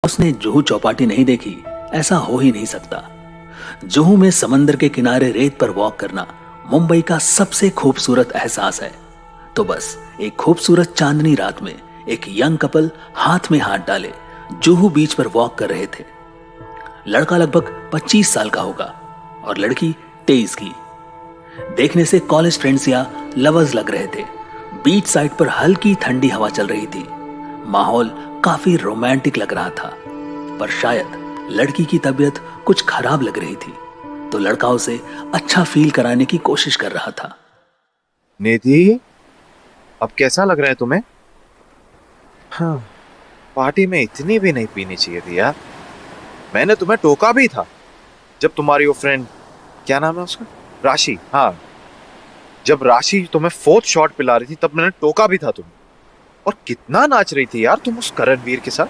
उसने जुहू चौपाटी नहीं देखी ऐसा हो ही नहीं सकता। जुहू में समंदर के किनारे रेत पर वॉक करना मुंबई का सबसे खूबसूरत एहसास है। तो बस एक खूबसूरत चांदनी रात में एक यंग कपल हाथ में हाथ डाले जुहू बीच पर वॉक कर रहे थे। लड़का लगभग 25 साल का होगा और लड़की 23 की। देखने से कॉलेज फ्रेंड्स या लवर्स लग रहे थे। बीच साइड पर हल्की ठंडी हवा चल रही थी। माहौल काफी रोमांटिक लग रहा था, पर शायद लड़की की तबीयत कुछ खराब लग रही थी, तो लड़का उसे अच्छा फील कराने की कोशिश कर रहा था। निधि, अब कैसा लग रहा है तुम्हें? हाँ, पार्टी में इतनी भी नहीं पीनी चाहिए थी यार। मैंने तुम्हें टोका भी था जब तुम्हारी वो फ्रेंड, क्या नाम है उसका, राशि, हाँ, जब राशि तुम्हें 4th शॉट पिला रही थी तब मैंने टोका भी था तुम्हें। और कितना नाच रही थी यार तुम उस करणवीर के साथ।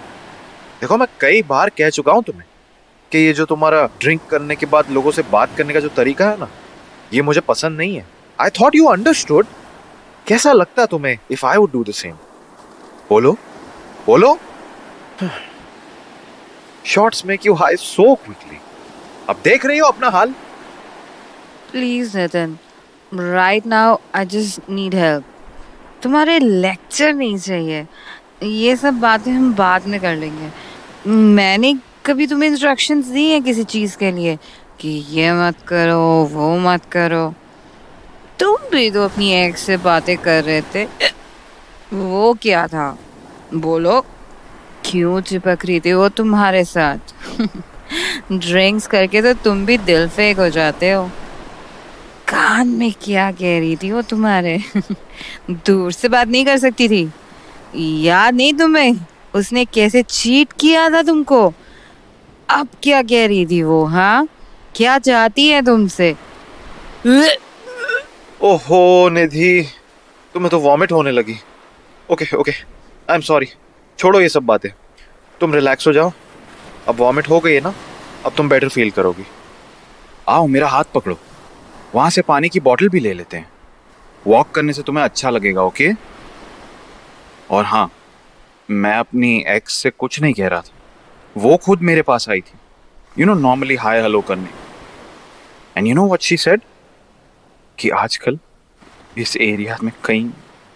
देखो, मैं कई बार कह चुका हूं तुम्हें कि ये जो तुम्हारा ड्रिंक करने के बाद लोगों से बात करने का जो तरीका है ना, ये मुझे पसंद नहीं है। I thought you understood. कैसा लगता तुम्हें if I would do the same? बोलो बोलो। Shots make you high so quickly. अब देख रही हो अपना हाल। Please Nitin, right now I just need help. तुम्हारे लेक्चर नहीं चाहिए, ये सब बातें हम बाद में कर लेंगे। मैंने कभी तुम्हें इंस्ट्रक्शंस दी हैं किसी चीज के लिए कि ये मत करो वो मत करो? तुम भी तो अपनी एक्स से बातें कर रहे थे, वो क्या था? बोलो, क्यों चिपक रही थी वो तुम्हारे साथ? ड्रिंक्स करके तो तुम भी दिल फेक हो जाते हो। कान में क्या कह रही थी वो तुम्हारे? दूर से बात नहीं कर सकती थी? याद नहीं तुम्हें उसने कैसे चीट किया था तुमको? अब क्या कह रही थी वो? हाँ, क्या चाहती है तुमसे? ओहो निधि, तुम्हें तो वॉमिट होने लगी। Okay okay, I am sorry. छोड़ो ये सब बातें, तुम रिलैक्स हो जाओ। अब वॉमिट हो गई है ना, अब तुम बेटर फील करोगी। आओ, मेरा हाथ पकड़ो, वहां से पानी की बोतल भी ले लेते हैं। वॉक करने से तुम्हें अच्छा लगेगा, ओके? और हाँ, मैं अपनी एक्स से कुछ नहीं कह रहा था, वो खुद मेरे पास आई थी, you know, normally hi hello करने। And you know what she said, कि आजकल इस एरिया में कई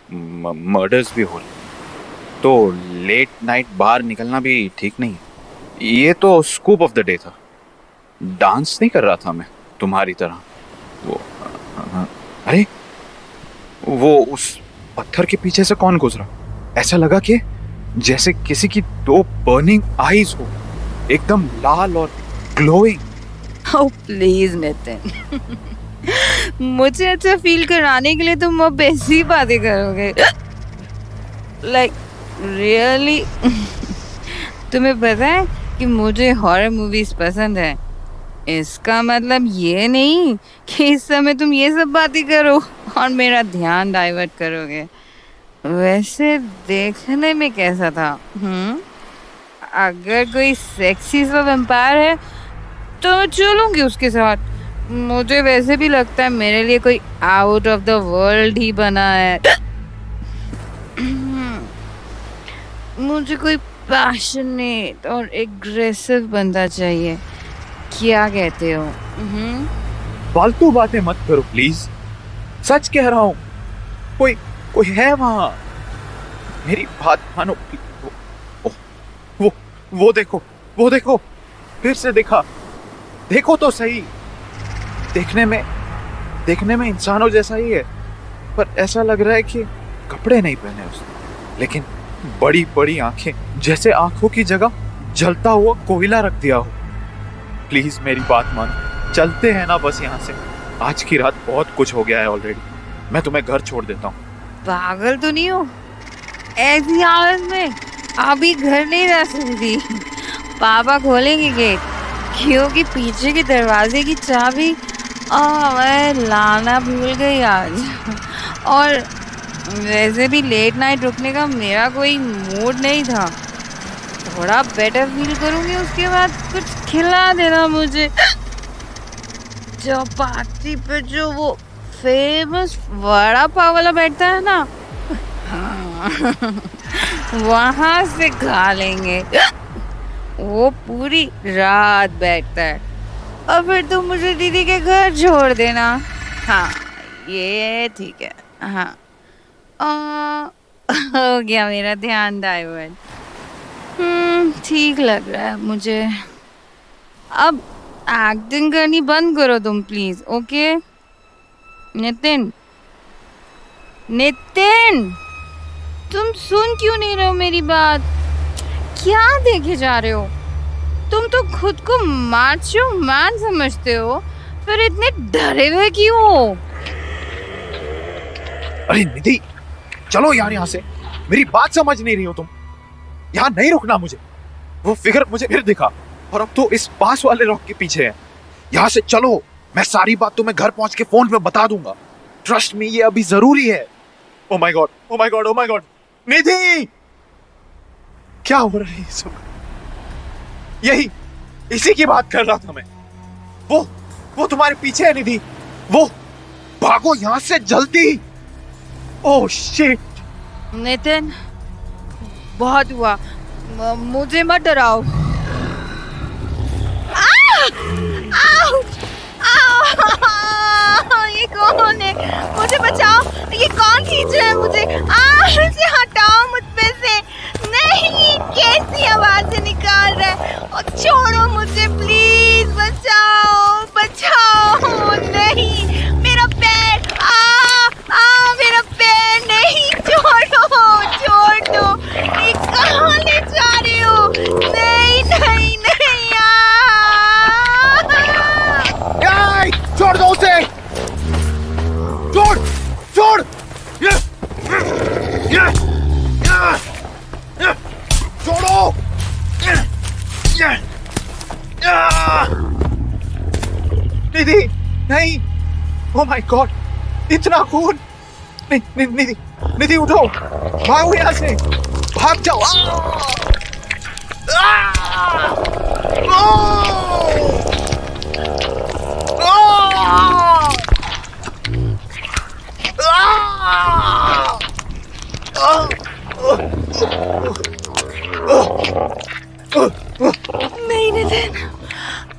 मर्डर्स भी हो रहे, तो लेट नाइट बाहर निकलना भी ठीक नहीं है। ये तो स्कूप ऑफ द डे था। डांस नहीं कर रहा था मैं तुम्हारी तरह। वो अरे, वो उस पत्थर के पीछे से कौन गुजरा? ऐसा लगा कि जैसे किसी की 2 बर्निंग आईज हो, एकदम लाल और ग्लोइंग। ओह प्लीज नितिन, मुझे अच्छा फील कराने के लिए तुम अब ऐसी बातें करोगे? Like really? तुम्हें पता है कि मुझे हॉरर मूवीज पसंद है। इसका मतलब ये नहीं कि इस समय तुम ये सब बातें करो और मेरा ध्यान डाइवर्ट करोगे। वैसे देखने में कैसा था? अगर कोई सेक्सी सा वैम्पायर है तो मैं चलूंगी उसके साथ। मुझे वैसे भी लगता है मेरे लिए कोई आउट ऑफ द वर्ल्ड ही बना है। मुझे कोई पैशनेट और एग्रेसिव बंदा चाहिए। क्या कहते हो? फालतू बातें मत करो प्लीज, सच कह रहा हूं। कोई कोई है वहां, मेरी बात मानो। वो देखो, वो देखो, फिर से देखा। देखो तो सही। देखने में इंसानों जैसा ही है, पर ऐसा लग रहा है कि कपड़े नहीं पहने उसने, लेकिन बड़ी बड़ी आंखें, जैसे आंखों की जगह जलता हुआ कोयला रख दिया हो। प्लीज मेरी बात मानो, चलते हैं ना बस यहाँ से। आज की रात बहुत कुछ हो गया है ऑलरेडी। मैं तुम्हें घर छोड़ देता हूँ। पागल तो नहीं हो? ऐसी हालत में अभी घर नहीं रह सकती। पापा खोलेंगे गेट, क्योंकि पीछे के दरवाजे की चाबी मैं लाना भूल गई आज। और वैसे भी लेट नाइट रुकने का मेरा कोई मूड नहीं था। थोड़ा बेटर फील करूंगी उसके बाद कुछ खिला देना मुझे। चौपाटी पे जो वो फेमस वड़ा पाव वाला बैठता है ना, वहां से खा लेंगे। वो पूरी रात बैठता है और फिर तुम मुझे दीदी के घर छोड़ देना। हाँ, ये ठीक है। हाँ, हो गया मेरा ध्यान डाइवर्ट। ठीक लग रहा है मुझे। अब एक्टिंग करनी बंद करो तुम प्लीज, ओके? नितिन, नितिन, तुम सुन क्यों नहीं रहे हो मेरी बात? क्या देखे जा रहे हो? तुम तो खुद को माचो मैन समझते हो, फिर इतने डरे हुए क्यों हो? अरे निधि, चलो यार यहाँ से। मेरी बात समझ नहीं रही हो तुम। यहाँ नहीं रुकना मुझे। वो फिगर मुझे फिर दिखा और अब तो इस पास वाले रॉक के पीछे है। यहाँ से चलो, मैं सारी बात तुम्हें घर पहुंच के फोन पे बता दूंगा। ट्रस्ट मी, ये अभी जरूरी है। Oh my God, oh my God, oh my God. Nidhi, क्या हो रहा है ये सब? यही, इसी की बात कर रहा था मैं। वो तुम्हारे पीछे है निधि। वो, भागो यहाँ से जल्दी। Oh shit. नितिन, बहुत हुआ, मुझे मत डराओ। ये कौन है? मुझे बचाओ, ये कौन खींच रहा है मुझे? मुझे हटाओ मुझ पे से। नहीं, कैसी आवाजें निकाल रहा है? और छोड़ो मुझे प्लीज, बचाओ बचाओ। नहीं, मेरा पैर, मेरा पैर, नहीं, छोड़ो छोड़ दो। ये कहाँ ले जा रहे हो? नहीं नहीं नहीं, छोड़ दो उसे। छोड़ छोड़। छोड़ो। निधि, नहीं। ओह माय गॉड, इतना खून। निधि, निधि उठो, भागो यहाँ से, भाग जाओ। नहीं नितिन,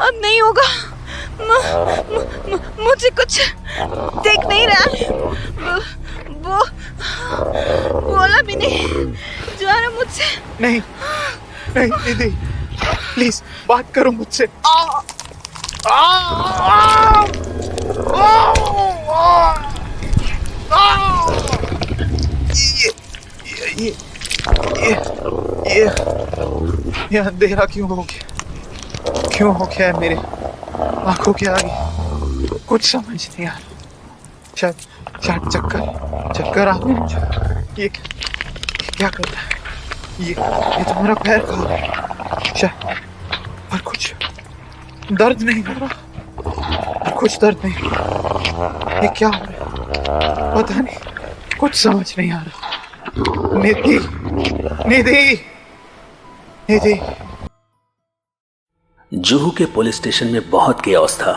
अब नहीं होगा। मुझे कुछ देख नहीं रहा। वो बोला भी नहीं जा रहा मुझसे। नहीं नहीं निधि, प्लीज बात करो मुझसे। ये अंधेरा क्यों हो गया? क्यों हो गया है मेरे आंखों के आगे? कुछ समझ नहीं आ रहा। शायद चक्कर आ गए। ये क्या करता है? ये तो मेरा पैर खा रहा है। शायद, और कुछ दर्द नहीं हो रहा। कुछ दर्द नहीं। ये क्या हो रहा है? पता नहीं, कुछ समझ नहीं आ रहा। निधि, निधि, निधि। जुहू के पुलिस स्टेशन में बहुत केओस था।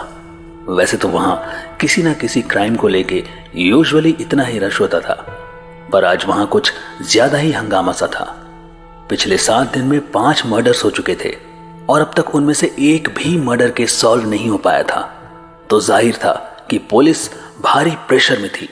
वैसे तो वहां किसी ना किसी क्राइम को लेके यूजुअली इतना ही रश होता था, पर आज वहां कुछ ज्यादा ही हंगामा सा था। पिछले 7 दिन में 5 मर्डर्स हो चुके थे और अब तक उनमें से एक भी मर्डर केस सॉल्व नहीं हो पाया था। तो जाहिर था कि पुलिस भारी प्रेशर में थी।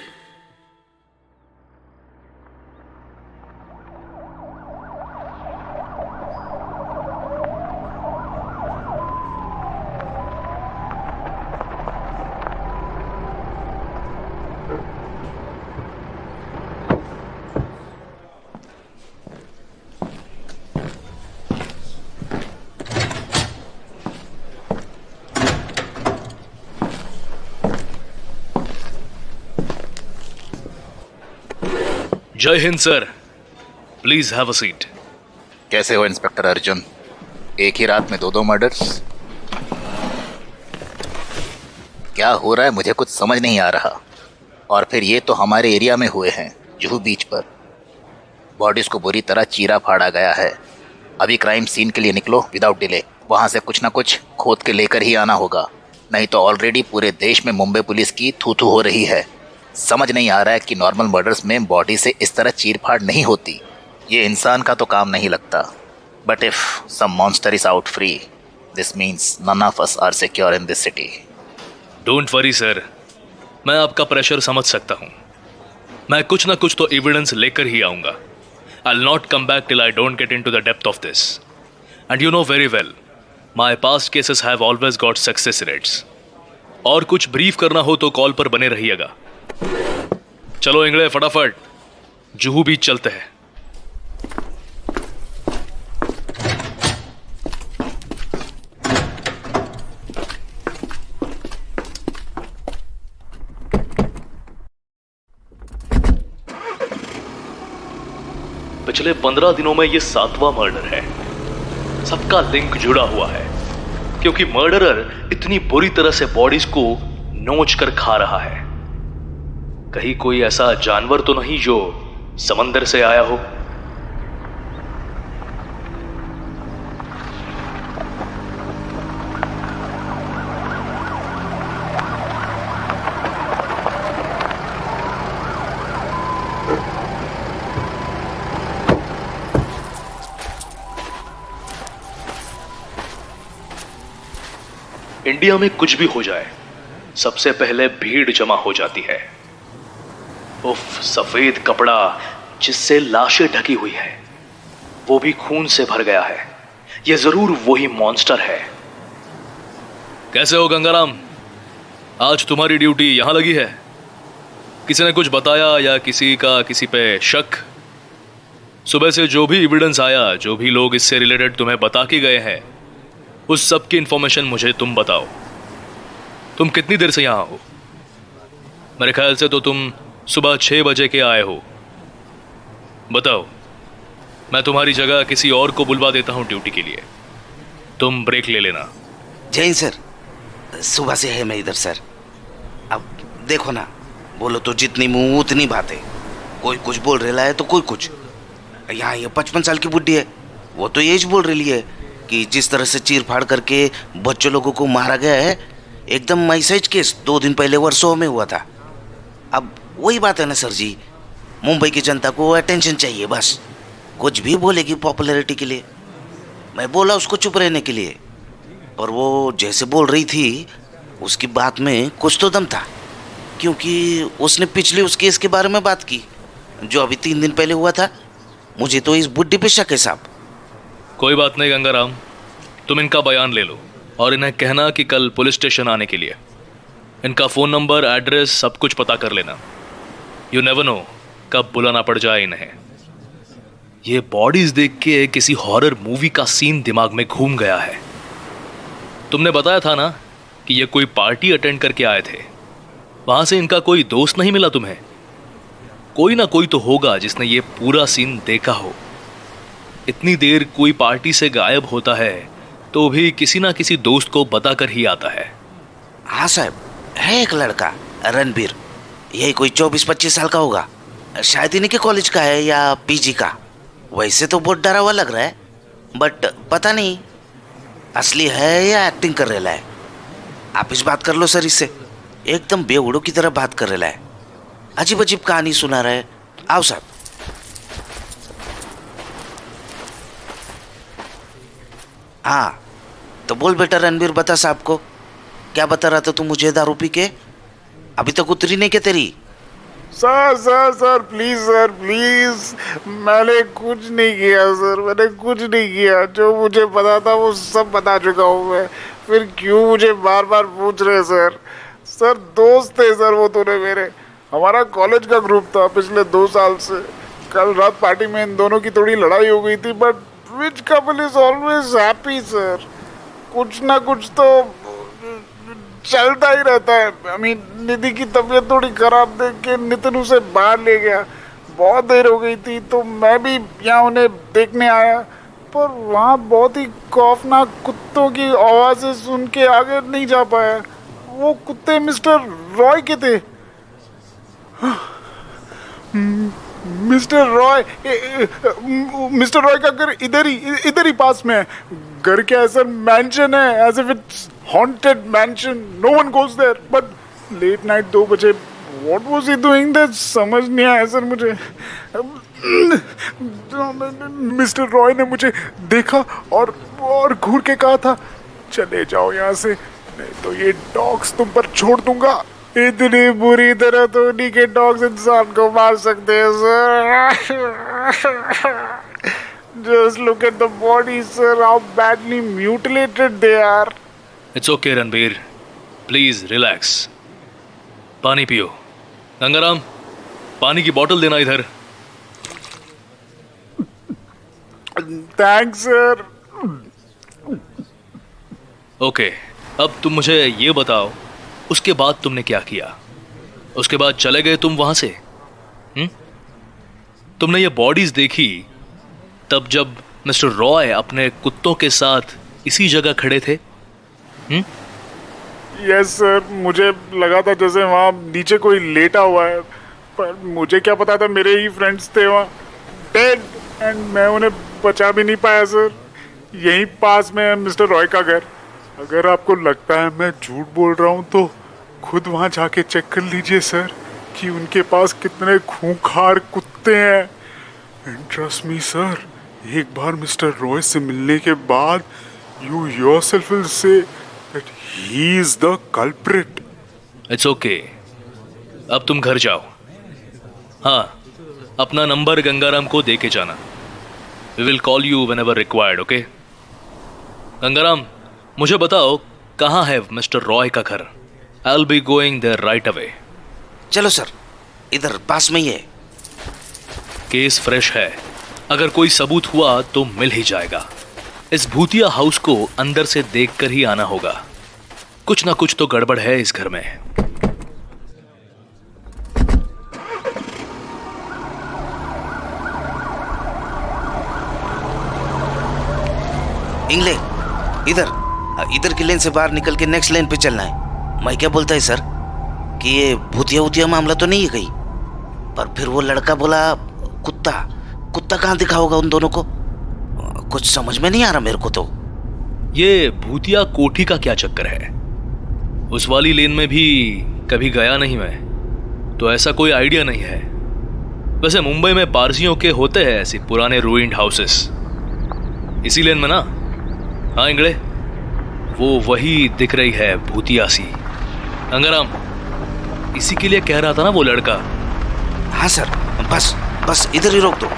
जय Hind sir, please have a seat. कैसे हो इंस्पेक्टर अर्जुन? एक ही रात में 2 मर्डर्स? क्या हो रहा है मुझे कुछ समझ नहीं आ रहा। और फिर ये तो हमारे एरिया में हुए हैं, जुहू बीच पर। बॉडीज को बुरी तरह चीरा फाड़ा गया है। अभी क्राइम सीन के लिए निकलो विदाउट डिले। वहाँ से कुछ ना कुछ खोद के लेकर ही आना होगा, नहीं तो ऑलरेडी पूरे देश में मुंबई पुलिस की थू-थू हो रही है। समझ नहीं आ रहा है कि नॉर्मल मर्डर्स में बॉडी से इस तरह चीर फाड़ नहीं होती। ये इंसान का तो काम नहीं लगता। But if some monster is out free, this means none of us are secure in this city. Don't worry sir, मैं आपका प्रेशर समझ सकता हूँ। मैं कुछ ना कुछ तो एविडेंस लेकर ही आऊँगा। I'll not come back till I don't get into the depth of this. And you know very well, my past cases have always got success rates. और कुछ ब्रीफ करना हो तो कॉल पर बने रहिएगा। चलो इंगले फटाफट जुहू बीच चलते हैं। पिछले 15 दिनों में ये 7वां मर्डर है। सबका लिंक जुड़ा हुआ है क्योंकि मर्डरर इतनी बुरी तरह से बॉडीज को नोच कर खा रहा है। कहीं कोई ऐसा जानवर तो नहीं जो समंदर से आया हो। इंडिया में कुछ भी हो जाए, सबसे पहले भीड़ जमा हो जाती है। उफ, सफेद कपड़ा जिससे लाशें ढकी हुई है, वो भी खून से भर गया है। ये जरूर वही मॉन्स्टर है। कैसे हो गंगाराम? आज तुम्हारी ड्यूटी यहां लगी है। किसी ने कुछ बताया या किसी का किसी पे शक? सुबह से जो भी एविडेंस आया, जो भी लोग इससे रिलेटेड तुम्हें बता के गए हैं, उस सब की इंफॉर्मेशन मुझे तुम बताओ। तुम कितनी देर से यहां हो? मेरे ख्याल से तो तुम सुबह 6 बजे के आए हो। बताओ, मैं तुम्हारी जगह किसी और को बुलवा देता हूं ड्यूटी के लिए। तुम ब्रेक ले लेना। जैन सर, सुबह से है मैं इधर सर। अब देखो ना, बोलो तो जितनी मुंह उतनी बातें। कोई कुछ बोल रहा है तो कोई कुछ। यहाँ ये 55 साल की बुढ़ी है, वो तो यही बोल रही है कि जिस तरह से चीर फाड़ करके बच्चों लोगों को मारा गया है, एकदम मैसेज केस 2 दिन पहले वर्षों में हुआ था। अब वही बात है ना सर जी, मुंबई की जनता को अटेंशन चाहिए बस। कुछ भी बोलेगी पॉपुलैरिटी के लिए। मैं बोला उसको चुप रहने के लिए, पर वो जैसे बोल रही थी उसकी बात में कुछ तो दम था, क्योंकि उसने पिछले उस केस के बारे में बात की जो अभी 3 दिन पहले हुआ था। मुझे तो इस बुड्ढी पे शक है साहब। कोई बात नहीं गंगाराम, तुम इनका बयान ले लो और इन्हें कहना कि कल पुलिस स्टेशन आने के लिए। इनका फ़ोन नंबर, एड्रेस सब कुछ पता कर लेना। यू नेवर नो कब बुलाना पड़ जाए इन्हें। ये बॉडीज देख के किसी हॉरर मूवी का सीन दिमाग में घूम गया है। तुमने बताया था ना कि ये कोई पार्टी अटेंड करके आए थे। वहां से इनका कोई दोस्त नहीं मिला तुम्हें? कोई ना कोई तो होगा जिसने ये पूरा सीन देखा हो। इतनी देर कोई पार्टी से गायब होता है तो भी किसी ना किसी दोस्त को बताकर ही आता है। हाँ साहब, है एक लड़का रणबीर, यही कोई 24-25 साल का होगा। शायद इन्हीं के कॉलेज का है या पीजी का। वैसे तो बहुत डरा हुआ लग रहा है, बट पता नहीं असली है या एक्टिंग कर रहा है। आप इस बात कर लो सर इससे। एकदम बेवड़ों की तरह बात कर रहा है, अजीब अजीब कहानी सुना रहा है। आओ साहब। हाँ तो बोल बेटा रणबीर, बता साहब को। क्या बता रहा था तू मुझे दारू पी के? अभी तक उतरी नहीं क्या तेरी? Sir sir sir please sir please, मैंने कुछ नहीं किया सर, मैंने कुछ नहीं किया। जो मुझे पता था वो सब बता चुका हूँ मैं। फिर क्यों मुझे बार बार पूछ रहे सर? सर दोस्त थे सर वो तूने मेरे। हमारा कॉलेज का ग्रुप था पिछले 2 साल से। कल रात पार्टी में इन दोनों की थोड़ी लड़ाई हो गई थी, but which couple is always happy sir. कुछ ना कुछ तो चलता ही रहता है। आई मीन निधि की तबीयत थोड़ी खराब देख के नितिन उसे बाहर ले गया। बहुत देर हो गई थी तो मैं भी यहाँ उन्हें देखने आया, पर वहाँ बहुत ही खौफनाक कुत्तों की आवाज़ें सुन के आगे नहीं जा पाया। वो कुत्ते मिस्टर रॉय के थे। मिस्टर रॉय का घर इधर ही पास में है। घर के ऐसा मैंशन है, as if it's haunted mansion. No one goes there, but late night 2 बजे what was he doing there समझ नहीं आया सर मुझे। मिस्टर रॉय ने मुझे देखा और घूर के कहा था, चले जाओ यहाँ से, नहीं तो ये डॉग्स तुम पर छोड़ दूंगा। इतनी बुरी तरह तो उन्हीं के डॉग्स इंसान को मार सकते हैं sir. Just look at the bodies, sir, how badly mutilated they are. It's okay Ranbir, please relax. पानी पियो। गंगाराम, पानी की बोतल देना इधर। Thanks, sir. ओके, अब तुम मुझे ये बताओ, उसके बाद तुमने क्या किया? उसके बाद चले गए तुम वहां से? तुमने ये बॉडीज देखी तब जब मिस्टर रॉय अपने कुत्तों के साथ इसी जगह खड़े थे? यस सर, मुझे लगा था जैसे वहाँ नीचे कोई लेटा हुआ है, पर मुझे क्या पता था मेरे ही फ्रेंड्स थे वहाँ डेड, एंड मैं उन्हें बचा भी नहीं पाया सर। यहीं पास में है मिस्टर रॉय का घर। अगर आपको लगता है मैं झूठ बोल रहा हूँ तो खुद वहाँ जाके चेक कर लीजिए सर कि उनके पास कितने खूंखार कुत्ते हैं। एंड ट्रस्ट मी सर, एक बार मिस्टर रॉय से मिलने के बाद you yourself will say that he is the culprit. It's okay, अब तुम घर जाओ। हाँ, अपना नंबर गंगाराम को दे के जाना। We will call you whenever required, okay? Gangaram, मुझे बताओ कहाँ है मिस्टर रॉय का घर? I will be going there right away. चलो सर, इधर पास में ही है। केस फ्रेश है, अगर कोई सबूत हुआ तो मिल ही जाएगा। इस भूतिया हाउस को अंदर से देखकर ही आना होगा। कुछ ना कुछ तो गड़बड़ है इस घर में। इंगले, इधर की लेन से बाहर निकल के नेक्स्ट लेन पे चलना है। मैं क्या बोलता है सर कि ये भूतिया मामला तो नहीं है कहीं, पर फिर वो लड़का बोला कुत्ता कहाँ दिखा होगा उन दोनों को? कुछ समझ में नहीं आ रहा मेरे को तो। ये भूतिया कोठी का क्या चक्कर है? उस वाली लेन में भी कभी गया नहीं मैं, तो ऐसा कोई आइडिया नहीं है। वैसे मुंबई में पारसियों के होते हैं ऐसे पुराने रूइंड हाउसेस, इसी लेन में ना। हाँ इंगड़े, वो वही दिख रही है भूतिया सी। गंगाराम, इसी के लिए कह रहा था ना वो लड़का। हाँ सर, बस इधर ही रोक दो।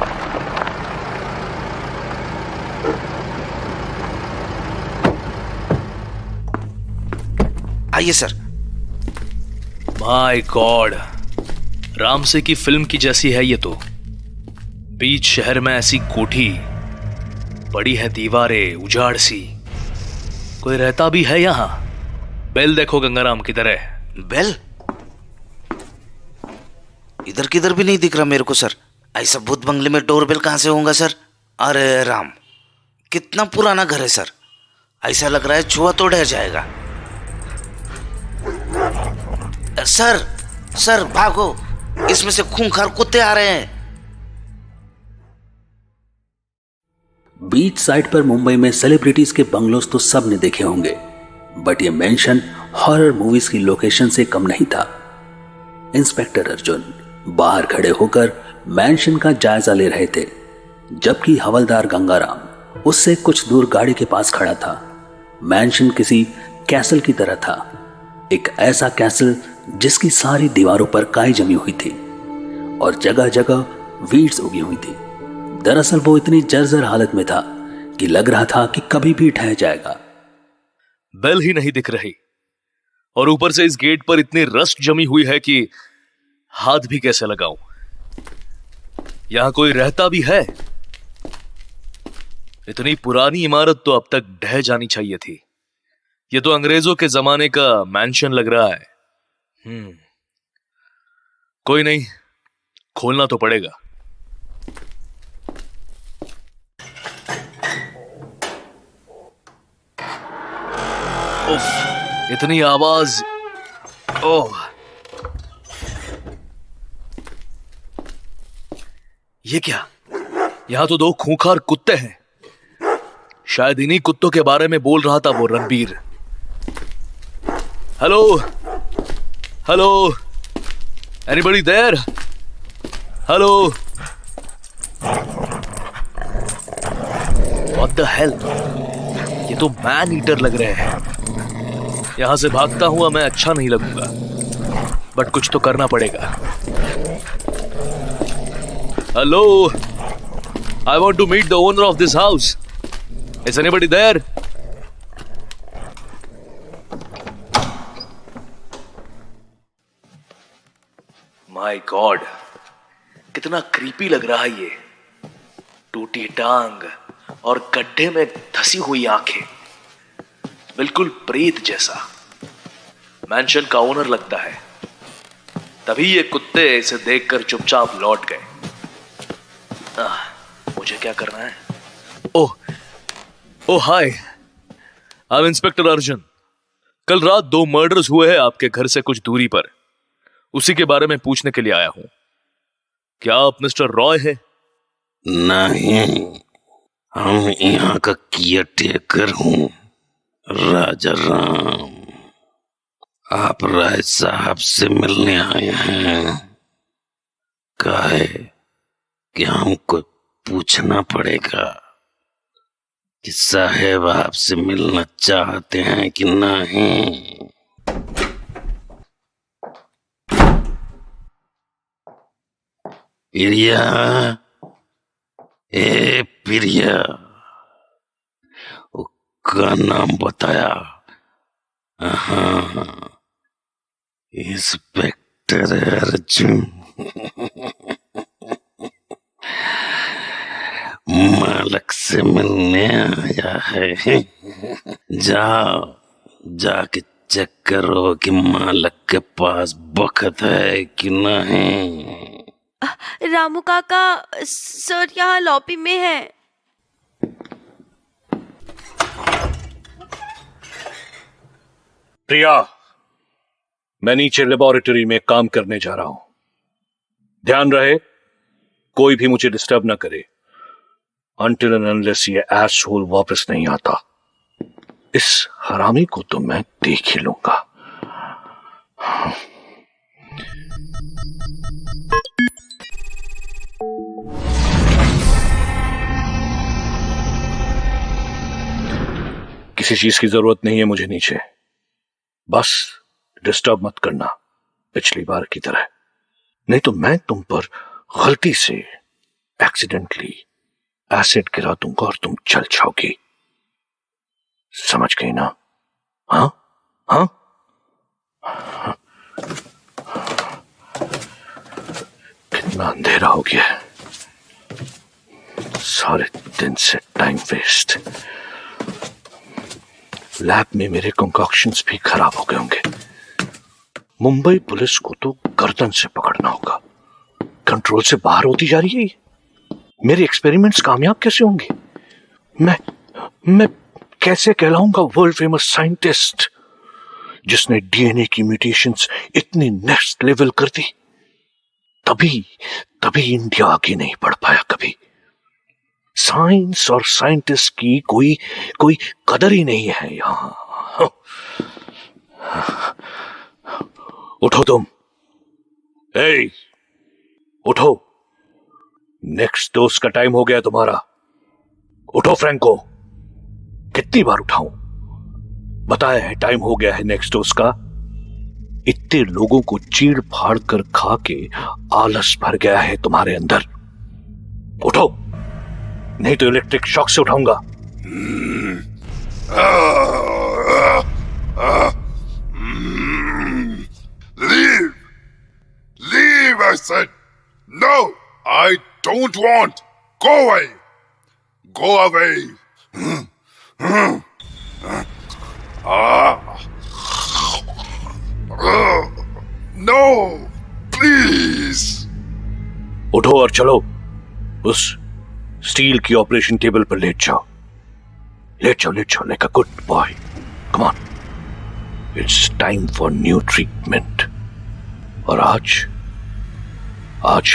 आइए सर। माय गॉड, रामसे की फिल्म की जैसी है ये तो। बीच शहर में ऐसी कोठी, बड़ी है दीवारें उजाड़ सी, कोई रहता भी है यहाँ। बेल देखो गंगाराम किधर है? बेल इधर किधर भी नहीं दिख रहा मेरे को सर। ऐसा भूत बंगले में डोरबेल कहाँ से होगा सर? अरे राम, कितना पुराना घर है सर। ऐसा लग रहा है छुआ तो डर जाएगा। सर भागो, इसमें से खूंखार कुत्ते आ रहे हैं। बीच साइड पर मुंबई में सेलिब्रिटीज के बंगलोज तो सब ने देखे होंगे, बट ये मेंशन हॉरर मूवीज की लोकेशन से कम नहीं था। इंस्पेक्टर अर्जुन बाहर खड़े होकर मैंशन का जायजा ले रहे थे, जबकि हवलदार गंगाराम उससे कुछ दूर गाड़ी के पास खड़ा था। मैंशन किसी कैसल की तरह था, एक ऐसा कैसल जिसकी सारी दीवारों पर काई जमी हुई थी और जगह जगह वीड्स उगी हुई थी। दरअसल वो इतनी जर्जर हालत में था कि लग रहा था कि कभी भी ढह जाएगा। बेल ही नहीं दिख रही, और ऊपर से इस गेट पर इतनी रस्ट जमी हुई है कि हाथ भी कैसे लगाऊं। यहां कोई रहता भी है? इतनी पुरानी इमारत तो अब तक ढह जानी चाहिए थी। ये तो अंग्रेजों के जमाने का मैंशन लग रहा है। कोई नहीं, खोलना तो पड़ेगा। उफ, इतनी आवाज। ओह, ये क्या? यहां तो दो खूंखार कुत्ते हैं। शायद इन्हीं कुत्तों के बारे में बोल रहा था वो Ranbir. Hello, anybody there? Hello, What the hell? ये तो मैन ईटर लग रहे हैं। यहां से भागता हुआ मैं अच्छा नहीं लगूंगा, बट कुछ तो करना पड़ेगा। Hello, I want to meet the owner of this house. Is anybody there? My God, कितना क्रीपी लग रहा है ये। टूटी टांग और गड्ढे में धसी हुई आंखें, बिल्कुल प्रेत जैसा। मैंशन का ओनर लगता है। तभी ये कुत्ते इसे देखकर चुपचाप लौट गए। मुझे क्या करना है? ओह हाय, आई एम इंस्पेक्टर अर्जुन। कल रात 2 मर्डर्स हुए हैं आपके घर से कुछ दूरी पर। उसी के बारे में पूछने के लिए आया हूं। क्या आप मिस्टर रॉय है? नहीं, हम यहाँ का केयरटेकर हूँ, राजा राम। आप राय साहब से मिलने आए हैं। काहे कि हमको पूछना पड़ेगा कि साहेब आपसे मिलना चाहते हैं कि नहीं। प्रिया, ए प्रिया, उसका नाम बताया। हाँ, इंस्पेक्टर अर्जुन। मालक से मिलने आया है। जाओ, जाके चेक करो कि मालक के पास बखत है कि नहीं। रामू काका, सर यहाँ लॉबी में है। प्रिया, मैं नीचे लेबोरेटरी में काम करने जा रहा हूं। ध्यान रहे, कोई भी मुझे डिस्टर्ब ना करे until and unless ये एसहोल वापस नहीं आता। इस हरामी को तो मैं देख ही लूंगा। किसी चीज की जरूरत नहीं है मुझे नीचे, बस डिस्टर्ब मत करना पिछली बार की तरह, नहीं तो मैं तुम पर गलती से एक्सीडेंटली एसिड गिरा दूंगा और तुम जल जाओगी। समझ गई ना? हाँ हाँ। कितना अंधेरा हो गया है, सारे दिन से टाइम वेस्ट। लैब में मेरे कंकॉक्शंस भी खराब हो गए होंगे। मुंबई पुलिस को तो गर्दन से पकड़ना होगा। कंट्रोल से बाहर होती जा रही है ये। मेरे एक्सपेरिमेंट्स कामयाब कैसे होंगे? मैं कैसे कहलाऊंगा वर्ल्ड फेमस साइंटिस्ट जिसने डीएनए की म्यूटेशंस इतनी नेक्स्ट लेवल कर दी? तभी इंडिया आगे नहीं बढ़ पाया कभी। साइंस और साइंटिस्ट की कोई कदर ही नहीं है यहां। उठो तुम, उठो, नेक्स्ट डोज का टाइम हो गया तुम्हारा। उठो फ्रैंको। कितनी बार उठाऊं? बताया है टाइम हो गया है नेक्स्ट डोज का। इतने लोगों को चीड़ फाड़ कर खा के आलस भर गया है तुम्हारे अंदर। उठो, नहीं तो इलेक्ट्रिक शॉक से उठाऊंगा। Leave, I said. No, I don't want. Go away. Go away. No, please. उठो और चलो, उस स्टील की ऑपरेशन टेबल पर लेट जाओ like a good boy. Come on, it's time for new treatment. और आज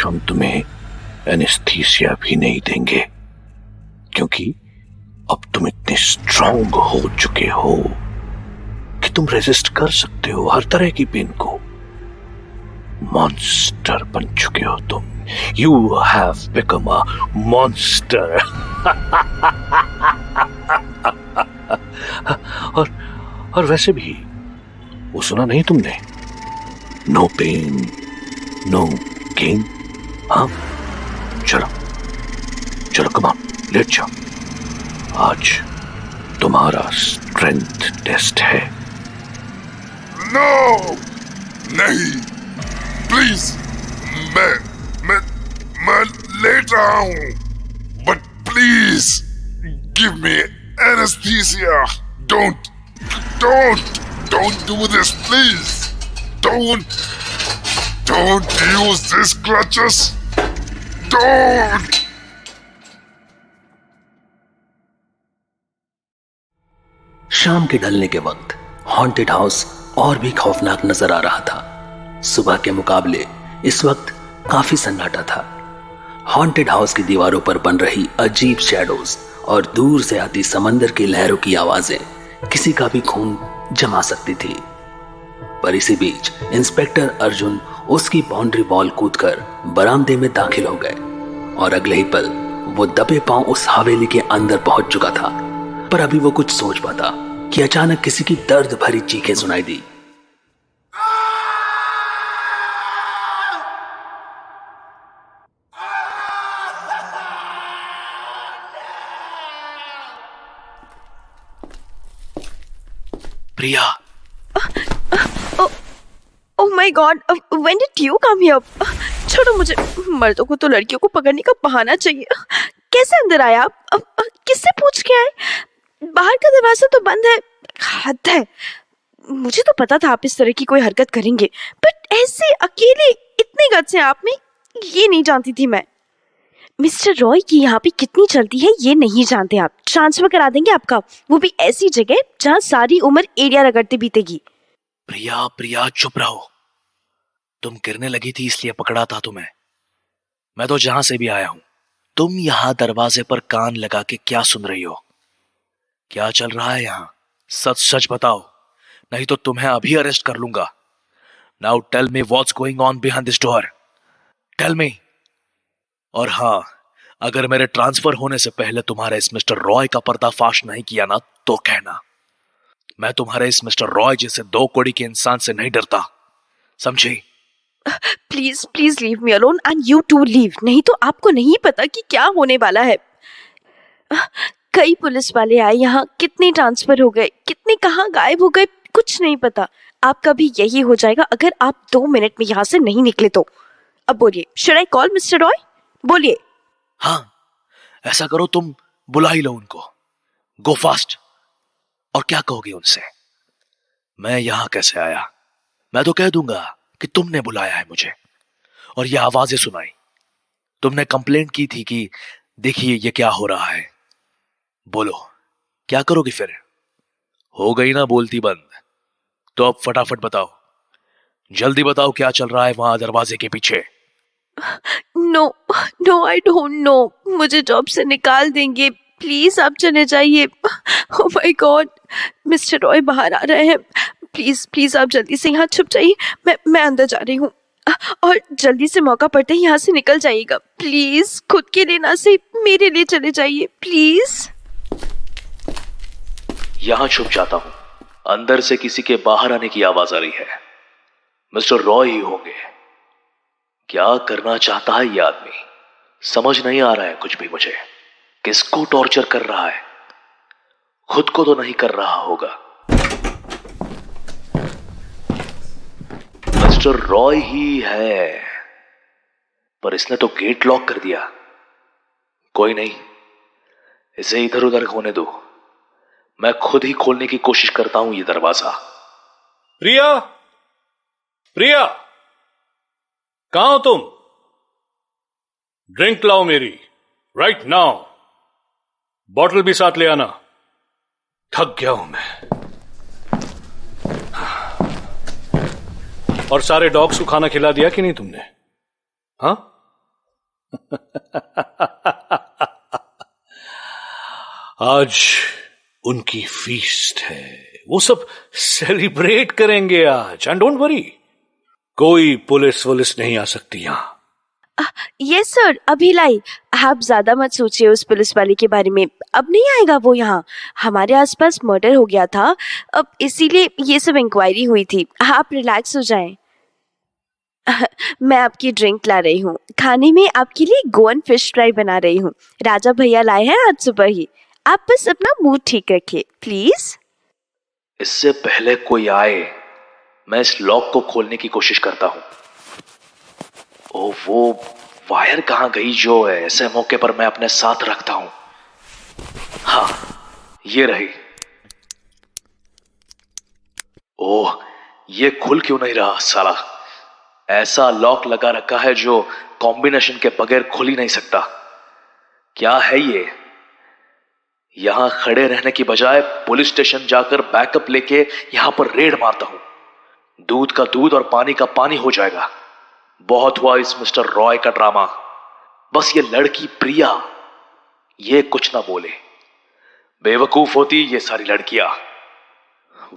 हम तुम्हें एनेस्थीसिया भी नहीं देंगे, क्योंकि अब तुम इतने स्ट्रांग हो चुके हो कि तुम रेजिस्ट कर सकते हो हर तरह की पेन को। मॉन्स्टर बन चुके हो तुम। You have become a monster. और वैसे भी वो सुना नहीं तुमने, नो पेन नो गेन। हाँ चलो चलो, कम ऑन, लेट जाओ। आज तुम्हारा स्ट्रेंथ टेस्ट है। नो नहीं, प्लीज, मैं लेट रहा हूं, but please give me anaesthesia. Don't do this, please. Don't use this crutches. Don't! शाम के ढलने के वक्त हॉन्टेड हाउस और भी खौफनाक नजर आ रहा था। सुबह के मुकाबले इस वक्त काफी सन्नाटा था। हॉन्टेड हाउस की दीवारों पर बन रही अजीब शैडोज और दूर से आती समंदर की लहरों की आवाजें किसी का भी खून जमा सकती थी। पर इसी बीच इंस्पेक्टर अर्जुन उसकी बाउंड्री वॉल कूदकर बरामदे में दाखिल हो गए और अगले ही पल वो दबे पांव उस हवेली के अंदर पहुंच चुका था। पर अभी वो कुछ सोच पाता कि अचानक किसी की दर्द भरी चीखें सुनाई दी। प्रिया, Oh my God, when did you come here? छोड़ो मुझे, मर्दों को तो लड़कियों को पकड़ने का बहाना चाहिए। कैसे अंदर आया आप? किससे पूछ के आए? बाहर का दरवाजा तो बंद है। हद है। मुझे तो पता था आप इस तरह की कोई हरकत करेंगे, बट ऐसे अकेले इतने गट्स हैं आप में, ये नहीं जानती थी मैं। मिस्टर रॉय की यहाँ पे कितनी चलती है ये नहीं जानते आप। ट्रांसफर करा देंगे आपका, वो भी ऐसी जगह जहाँ सारी उम्र एरिया रगड़ते बीतेगी। प्रिया चुप रहो। तुम गिरने लगी थी इसलिए पकड़ा था तुम्हें। मैं तो जहां से भी आया हूं। तुम यहां दरवाजे पर कान लगा के क्या सुन रही हो? क्या चल रहा है यहां? सच सच बताओ, नहीं तो तुम्हें अभी अरेस्ट कर लूंगा। Now tell me what's going on behind this door. Tell me. और हाँ, अगर मेरे ट्रांसफर होने से पहले तुम्हारे इस मिस्टर रॉय का पर्दाफाश नहीं किया ना तो कहना। मैं तुम्हारे इस मिस्टर रॉय जैसे 2 कौड़ी के इंसान से नहीं डरता, समझी? Please please leave me alone and you too leave, नहीं तो आपको नहीं पता कि क्या होने वाला है। कई पुलिस वाले आए यहाँ, कितने ट्रांसफर हो गए, कितने कहाँ गायब हो गए, कुछ नहीं पता। आपका भी यही हो जाएगा अगर आप 2 मिनट में यहाँ से नहीं निकले तो। अब बोलिए, should I call mister Roy? बोलिए। हाँ, ऐसा करो, तुम बुला ही लो उनको। गो फास्ट। और क्या कहोगे उनसे? मैं यहां कैसे आया? मैं तो कह दूंगा कि तुमने बुलाया है मुझे और ये आवाजें सुनाई। तुमने कंप्लेंट की थी कि देखिए ये क्या हो रहा है। बोलो, क्या करोगी फिर? हो गई ना बोलती बंद? तो अब फटाफट बताओ, जल्दी बताओ क्या चल रहा है वहां दरवाजे के पीछे। No no, I don't know. मुझे जॉब से निकाल देंगे, प्लीज आप चले जाइए। Oh my God, mister Roy बाहर आ रहे हैं। प्लीज प्लीज आप जल्दी से यहाँ छुप जाइए। मैं अंदर जा रही हूँ, और जल्दी से मौका पड़ते ही यहाँ से निकल जाइएगा प्लीज। खुद के लिए ना से मेरे लिए चले जाइए प्लीज। यहां छुप जाता हूं। अंदर से किसी के बाहर आने की आवाज आ रही है। मिस्टर रॉय ही होंगे। क्या करना चाहता है ये आदमी? समझ नहीं आ रहा है कुछ भी मुझे। किसको टॉर्चर कर रहा है? खुद को तो नहीं कर रहा होगा। मिस्टर रॉय ही है, पर इसने तो गेट लॉक कर दिया। कोई नहीं, इसे इधर उधर होने दो। मैं खुद ही खोलने की कोशिश करता हूं ये दरवाजा। प्रिया, प्रिया, कहां हो तुम? ड्रिंक लाओ मेरी, राइट नाउ। बॉटल भी साथ ले आना। थक गया हूं मैं। और सारे डॉग्स को खाना खिला दिया कि नहीं तुमने? हाँ? आज उनकी फीस्ट है, वो सब सेलिब्रेट करेंगे आज। एंड डोंट वरी, कोई पुलिस वुलिस नहीं आ सकती यहां। यस सर, अभी लाई। आप ज्यादा मत सोचिए उस पुलिस वाले के बारे में, अब नहीं आएगा वो यहाँ। हमारे आसपास मर्डर हो गया था, अब इसीलिए ये सब इंक्वायरी हुई थी। आप रिलैक्स हो जाएं। मैं आपकी ड्रिंक ला रही हूँ, खाने में आपके लिए गोवन फिश फ्राई बना रही हूँ। राजा भैया लाए हैं आज सुबह ही। आप बस अपना मूड ठीक रखिए प्लीज। इससे पहले कोई आए, मैं इस लॉक को खोलने की कोशिश करता हूं। ओ, वो वायर कहां गई जो ऐसे मौके पर मैं अपने साथ रखता हूं? हाँ, ये रही। ओह, ये खुल क्यों नहीं रहा साला? ऐसा लॉक लगा रखा है जो कॉम्बिनेशन के बगैर खुल ही नहीं सकता। क्या है ये? यहां खड़े रहने की बजाय पुलिस स्टेशन जाकर बैकअप लेके यहां पर रेड मारता हूं। दूध का दूध और पानी का पानी हो जाएगा। बहुत हुआ इस मिस्टर रॉय का ड्रामा। बस ये लड़की प्रिया, ये कुछ ना बोले। बेवकूफ होती ये सारी लड़कियां।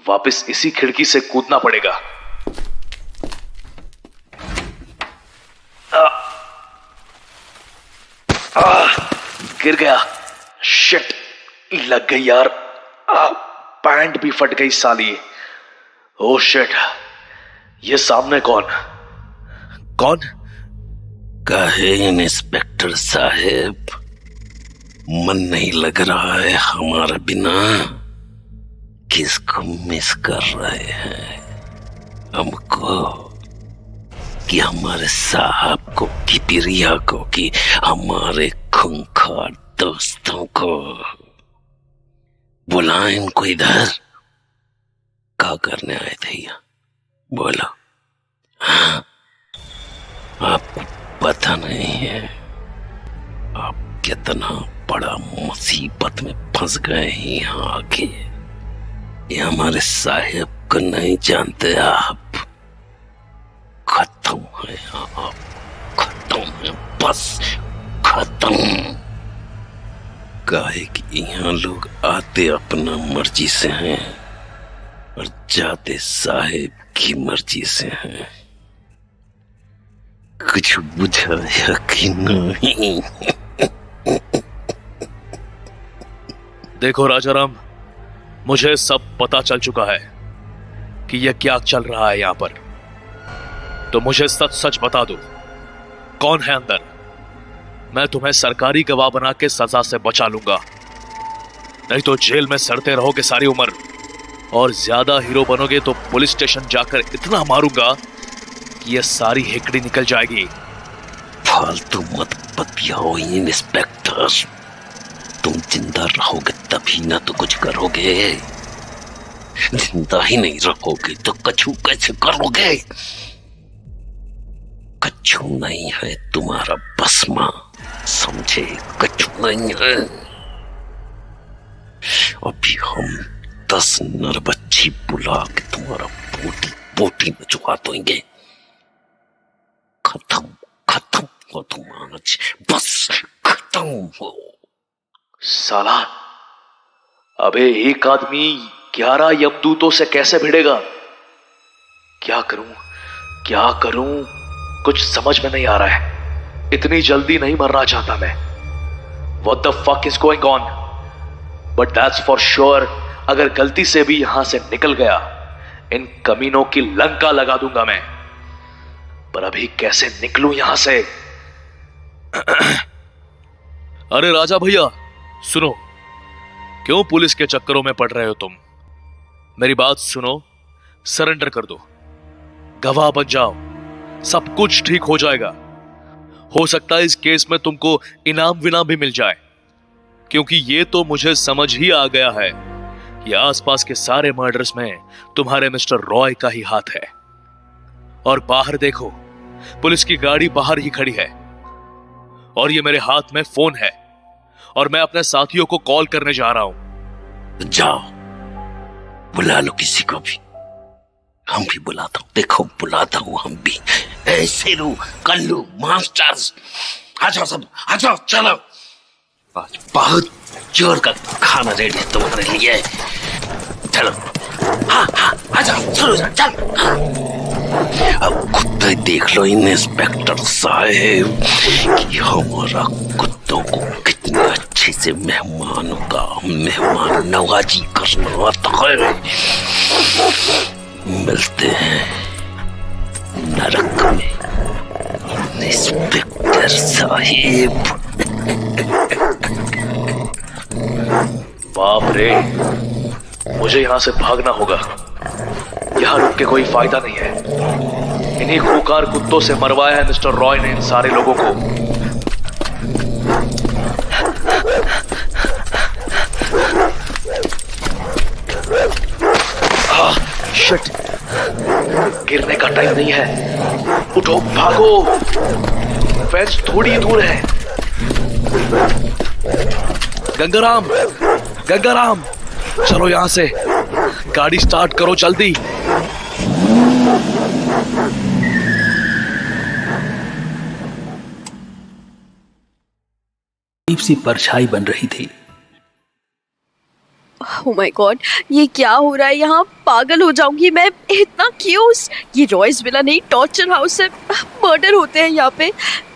वापस इसी खिड़की से कूदना पड़ेगा। गिर गया। शिट, लग गई यार। पैंट भी फट गई साली। ओह शिट, ये सामने कौन? कहे इंस्पेक्टर साहब, मन नहीं लग रहा है हमारा बिना? किसको मिस कर रहे हैं? हमको कि हमारे साहब को कि प्रिया को कि हमारे खूंखार दोस्तों को? बुलाएं इनको इधर। क्या करने आए थे यहाँ? बोलो। हाँ, आपको पता नहीं है आप कितना बड़ा मुसीबत में फंस गए हैं यहाँ आके। ये हमारे साहब को नहीं जानते आप। खत्म है आप, खत्म है, बस खत्म। काहे कि यहाँ लोग आते अपना मर्जी से हैं और जाते साहेब की मर्जी से हैं। कुछ बुझाया कि नहीं? देखो राजाराम, मुझे सब पता चल चुका है कि यह क्या चल रहा है यहाँ पर। तो मुझे सच सच बता दो, कौन है अंदर? मैं तुम्हें सरकारी गवाह बना के सजा से बचा लूंगा, नहीं तो जेल में सड़ते रहोगे सारी उम्र। और ज्यादा हीरो बनोगे तो पुलिस स्टेशन जाकर इतना मारूंगा कि यह सारी हेकड़ी निकल जाएगी। फालतू मत बतियाओ इंस्पेक्टर। तुम जिंदा रहोगे तभी ना तो कुछ करोगे। जिंदा ही नहीं रहोगे तो कछु कैसे करोगे? कछु नहीं है तुम्हारा बसमा, समझे? कछु नहीं है। अभी हम 10 नर बच्ची बुला के तुम्हारा बोटी बोटी नचवा देंगे। खत्म खत्म हो तुम आज, बस खत्म हो। साला, अबे एक आदमी 11 यमदूतों से कैसे भिड़ेगा? क्या करूं? कुछ समझ में नहीं आ रहा है। इतनी जल्दी नहीं मरना चाहता मैं। What the fuck is going on? But that's for sure, अगर गलती से भी यहां से निकल गया, इन कमीनों की लंका लगा दूंगा मैं। पर अभी कैसे निकलूं यहां से? अरे राजा भैया सुनो, क्यों पुलिस के चक्करों में पड़ रहे हो तुम? मेरी बात सुनो, सरेंडर कर दो, गवाह बन जाओ, सब कुछ ठीक हो जाएगा। हो सकता है इस केस में तुमको इनाम विनाम भी मिल जाए, क्योंकि ये तो मुझे समझ ही आ गया है कि आसपास के सारे मर्डर्स में तुम्हारे मिस्टर रॉय का ही हाथ है। और बाहर देखो, पुलिस की गाड़ी बाहर ही खड़ी है और ये मेरे हाथ में फोन है और मैं अपने साथियों को कॉल करने जा रहा हूं। जाओ बुला लो किसी को भी। हम भी बुलाता हूं, देखो बुलाता हूं हम भी। ऐसे लो कल्लू मास्टर्स, आ जाओ सब, आ जाओ, चलो। आज बहुत जोर का खाना रेडी है तुम्हारे लिए। चलो, हाँ हाँ आ जाओ, चलो चल। अब खुद देख लो इंस्पेक्टर साहब कि हमारा कुत्तों को कितने अच्छे से मेहमानों का मेहमान नवाजी करना आता है। मिलते हैं नरक में इंस्पेक्टर साहब। बाप रे, मुझे यहाँ से भागना होगा। यहाँ रुक के कोई फायदा नहीं है। इन्हीं खूंखार कुत्तों से मरवाया है मिस्टर रॉय ने इन सारे लोगों को। शिट, गिरने का टाइम नहीं है। उठो, भागो, फेंस थोड़ी दूर है। गंगाराम, गंगाराम, चलो यहां से, गाड़ी स्टार्ट करो जल्दी। अजीब सी परछाई बन रही थी। ओह माय गॉड, ये क्या हो रहा है यहाँ? पागल हो जाऊंगी मैं। इतना क्यूस, ये रॉयस विला नहीं, टॉर्चर हाउस है। मर्डर होते हैं यहाँ पे।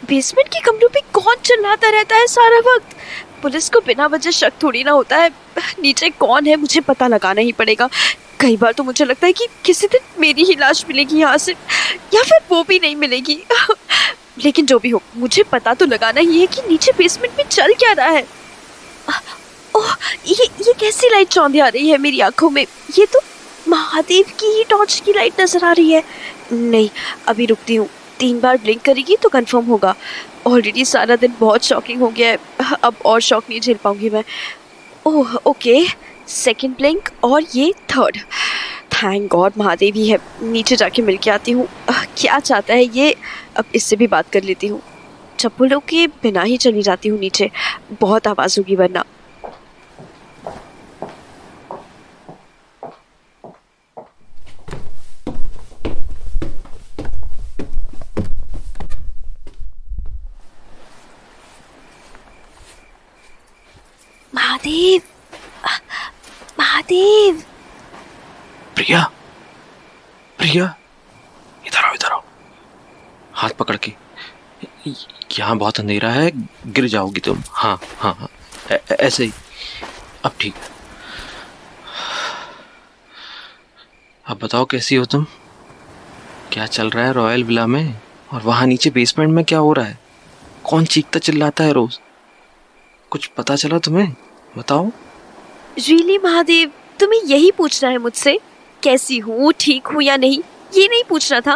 बेसमेंट के कमरों पे कौन चिल्लाता रहता है सारा वक्त? पुलिस को बिना वजह शक थोड़ी ना होता है। नीचे कौन है मुझे पता लगाना ही पड़ेगा। कई बार तो मुझे लगता है कि किसी दिन मेरी ही लाश मिलेगी यहाँ से, या फिर वो भी नहीं मिलेगी। लेकिन जो भी हो, मुझे पता तो लगाना ही है कि नीचे बेसमेंट में चल क्या रहा है। ओह, ये कैसी लाइट चौंधी आ रही है मेरी आंखों में? ये तो महादेव की ही टॉर्च की लाइट नजर आ रही है। नहीं, अभी रुकती हूँ। 3 बार ब्लिंक करेगी तो कंफर्म होगा। ऑलरेडी सारा दिन बहुत शॉकिंग हो गया है, अब और शॉक नहीं झेल पाऊंगी मैं। ओह ओके, सेकंड ब्लिंक और ये थर्ड। थैंक गॉड महादेव ही है। नीचे जाके मिल के आती हूँ। क्या चाहता है ये? अब इससे भी बात कर लेती हूँ। चप्पलों के बिना ही चली जाती हूँ नीचे, बहुत आवाज़ होगी वरना। महादेव, महादेव। प्रिया, प्रिया, इधर आओ, इधर आओ। हाथ पकड़ के। यहाँ बहुत अंधेरा है, गिर जाओगी तुम। हाँ हाँ हाँ, ऐसे ही। अब ठीक। अब बताओ कैसी हो तुम? क्या चल रहा है रॉयल विला में? और वहाँ नीचे बेसमेंट में क्या हो रहा है? कौन चीखता चिल्लाता है रोज? कुछ पता चला तुम्हें? बताओ। रियली महादेव, तुम्हें यही पूछना है मुझसे? कैसी हूँ, ठीक हूँ या नहीं, ये नहीं पूछना था?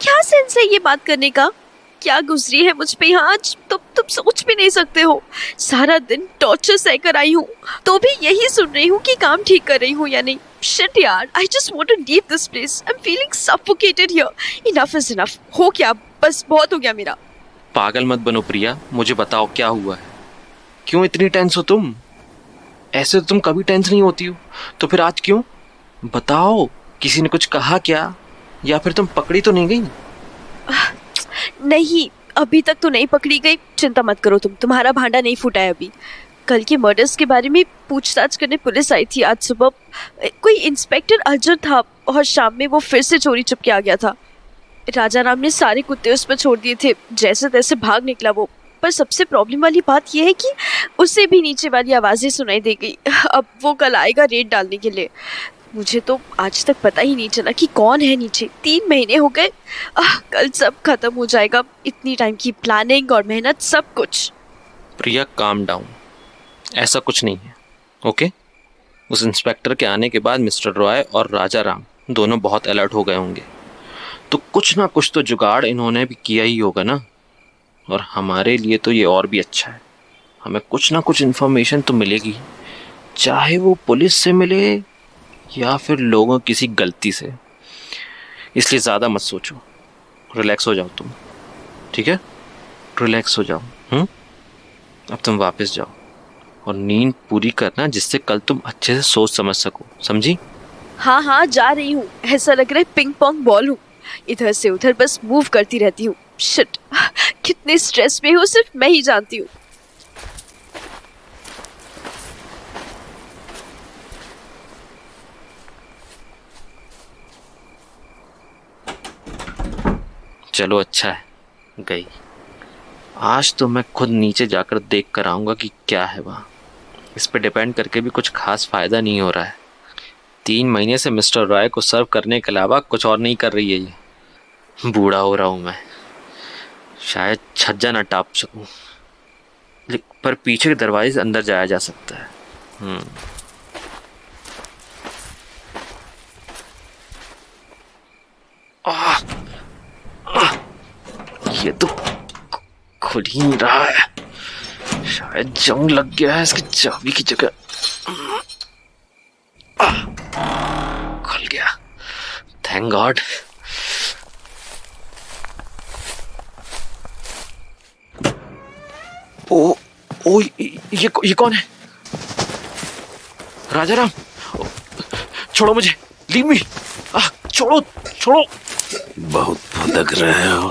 क्या सेंस है ये बात करने का? क्या गुजरी है मुझ पे यहाँ आज, तुम सोच भी नहीं सकते हो। सारा दिन टॉर्चर सहकर आई हूँ, तो भी यही सुन रही हूँ कि काम ठीक कर रही हूँ या नहीं। शिट यार, I just want to leave this place. I am feeling suffocated here. Enough is enough. हो क्या, बस बहुत हो गया मेरा। पागल मत बनो प्रिया, मुझे बताओ क्या हुआ है? क्यों इतनी टेंस हो तुम? ऐसे तो तुम कभी टेंस नहीं होती हो, तो फिर आज क्यों? बताओ, किसी ने कुछ कहा क्या? या फिर तुम पकड़ी तो नहीं गई? नहीं, अभी तक तो नहीं पकड़ी गई। चिंता मत करो तुम, तुम्हारा भांडा नहीं फूटा है अभी। कल के मर्डर्स के बारे में पूछताछ करने पुलिस आई थी आज सुबह। कोई इंस्पेक्टर अर्जुन था और शाम में वो फिर से चोरी चुपके आ गया था। राजा राम ने सारे कुत्ते उस पर छोड़ दिए थे, जैसे तैसे भाग निकला वो। पर सबसे प्रॉब्लम वाली बात यह है कि उसे भी नीचे वाली आवाज़ें सुनाई दे गई। अब वो कल आएगा रेड डालने के लिए। मुझे तो आज तक पता ही नहीं चला कि कौन है नीचे। 3 महीने हो गए। कल सब खत्म हो जाएगा। इतनी टाइम की प्लानिंग और मेहनत, सब कुछ। प्रिया काम डाउन, ऐसा कुछ नहीं है, ओके? उस इंस्पेक्टर के आने के बाद मिस्टर रॉय और राजा राम दोनों बहुत अलर्ट हो गए होंगे, तो कुछ ना कुछ तो जुगाड़ इन्होंने भी किया ही होगा ना। और हमारे लिए तो ये और भी अच्छा है, हमें कुछ ना कुछ इन्फॉर्मेशन तो मिलेगी, चाहे वो पुलिस से मिले या फिर लोगों किसी गलती से। इसलिए ज़्यादा मत सोचो, रिलैक्स हो जाओ तुम, ठीक है? रिलैक्स हो जाओ। अब तुम वापस जाओ और नींद पूरी करना, जिससे कल तुम अच्छे से सोच समझ सको, समझी? हाँ हाँ, जा रही हूँ। ऐसा लग रहा है पिंग पोंग बॉल हूँ, इधर से उधर बस मूव करती रहती हूँ। शिट, कितने स्ट्रेस में हूँ सिर्फ मैं ही जानती हूँ। चलो अच्छा है, गई। आज तो मैं खुद नीचे जाकर देख कर आऊँगा कि क्या है वहाँ। इस पे डिपेंड करके भी कुछ खास फ़ायदा नहीं हो रहा है। 3 महीने से मिस्टर रॉय को सर्व करने के अलावा कुछ और नहीं कर रही है ये। बूढ़ा हो रहा हूँ मैं, शायद छज्जा ना टाप सकूँ, पर पीछे के दरवाजे से अंदर जाया जा सकता है। ये तो खुल ही नहीं रहा है, शायद जंग लग गया है इसकी चाबी की जगह। खुल गया, थैंक गॉड। ओ ये कौन है? राजाराम, छोड़ो मुझे, लीव मी, छोड़ो छोड़ो। बहुत भटक रहे हो,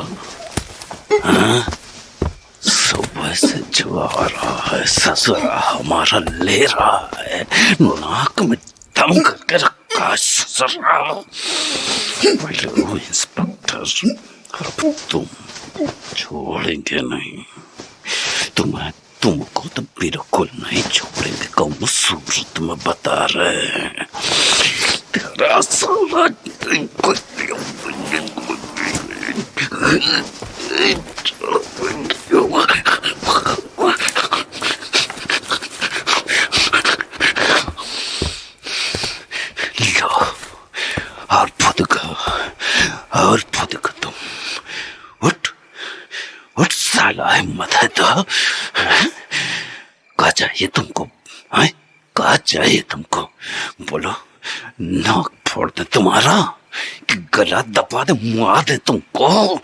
हाँ? सुबह से जो आ रहा है ससुरा हमारा ले रहा है, नाक में दम करके रखा है ससुरा। पहले वो इंस्पेक्टर, अब तुम छोड़ेंगे नहीं, तुमको तो बिल्कुल नहीं छोड़ेंगे। कौन सूरत में बता रहे हैं तेरा साला और फुदक तुम उठ साला, हिम्मत है तो कहा चाहिए तुमको, कहा चाहिए तुमको, बोलो, नाक फोड़ दे तुम्हारा कि गला दबा दे, मुआ दे तुमको।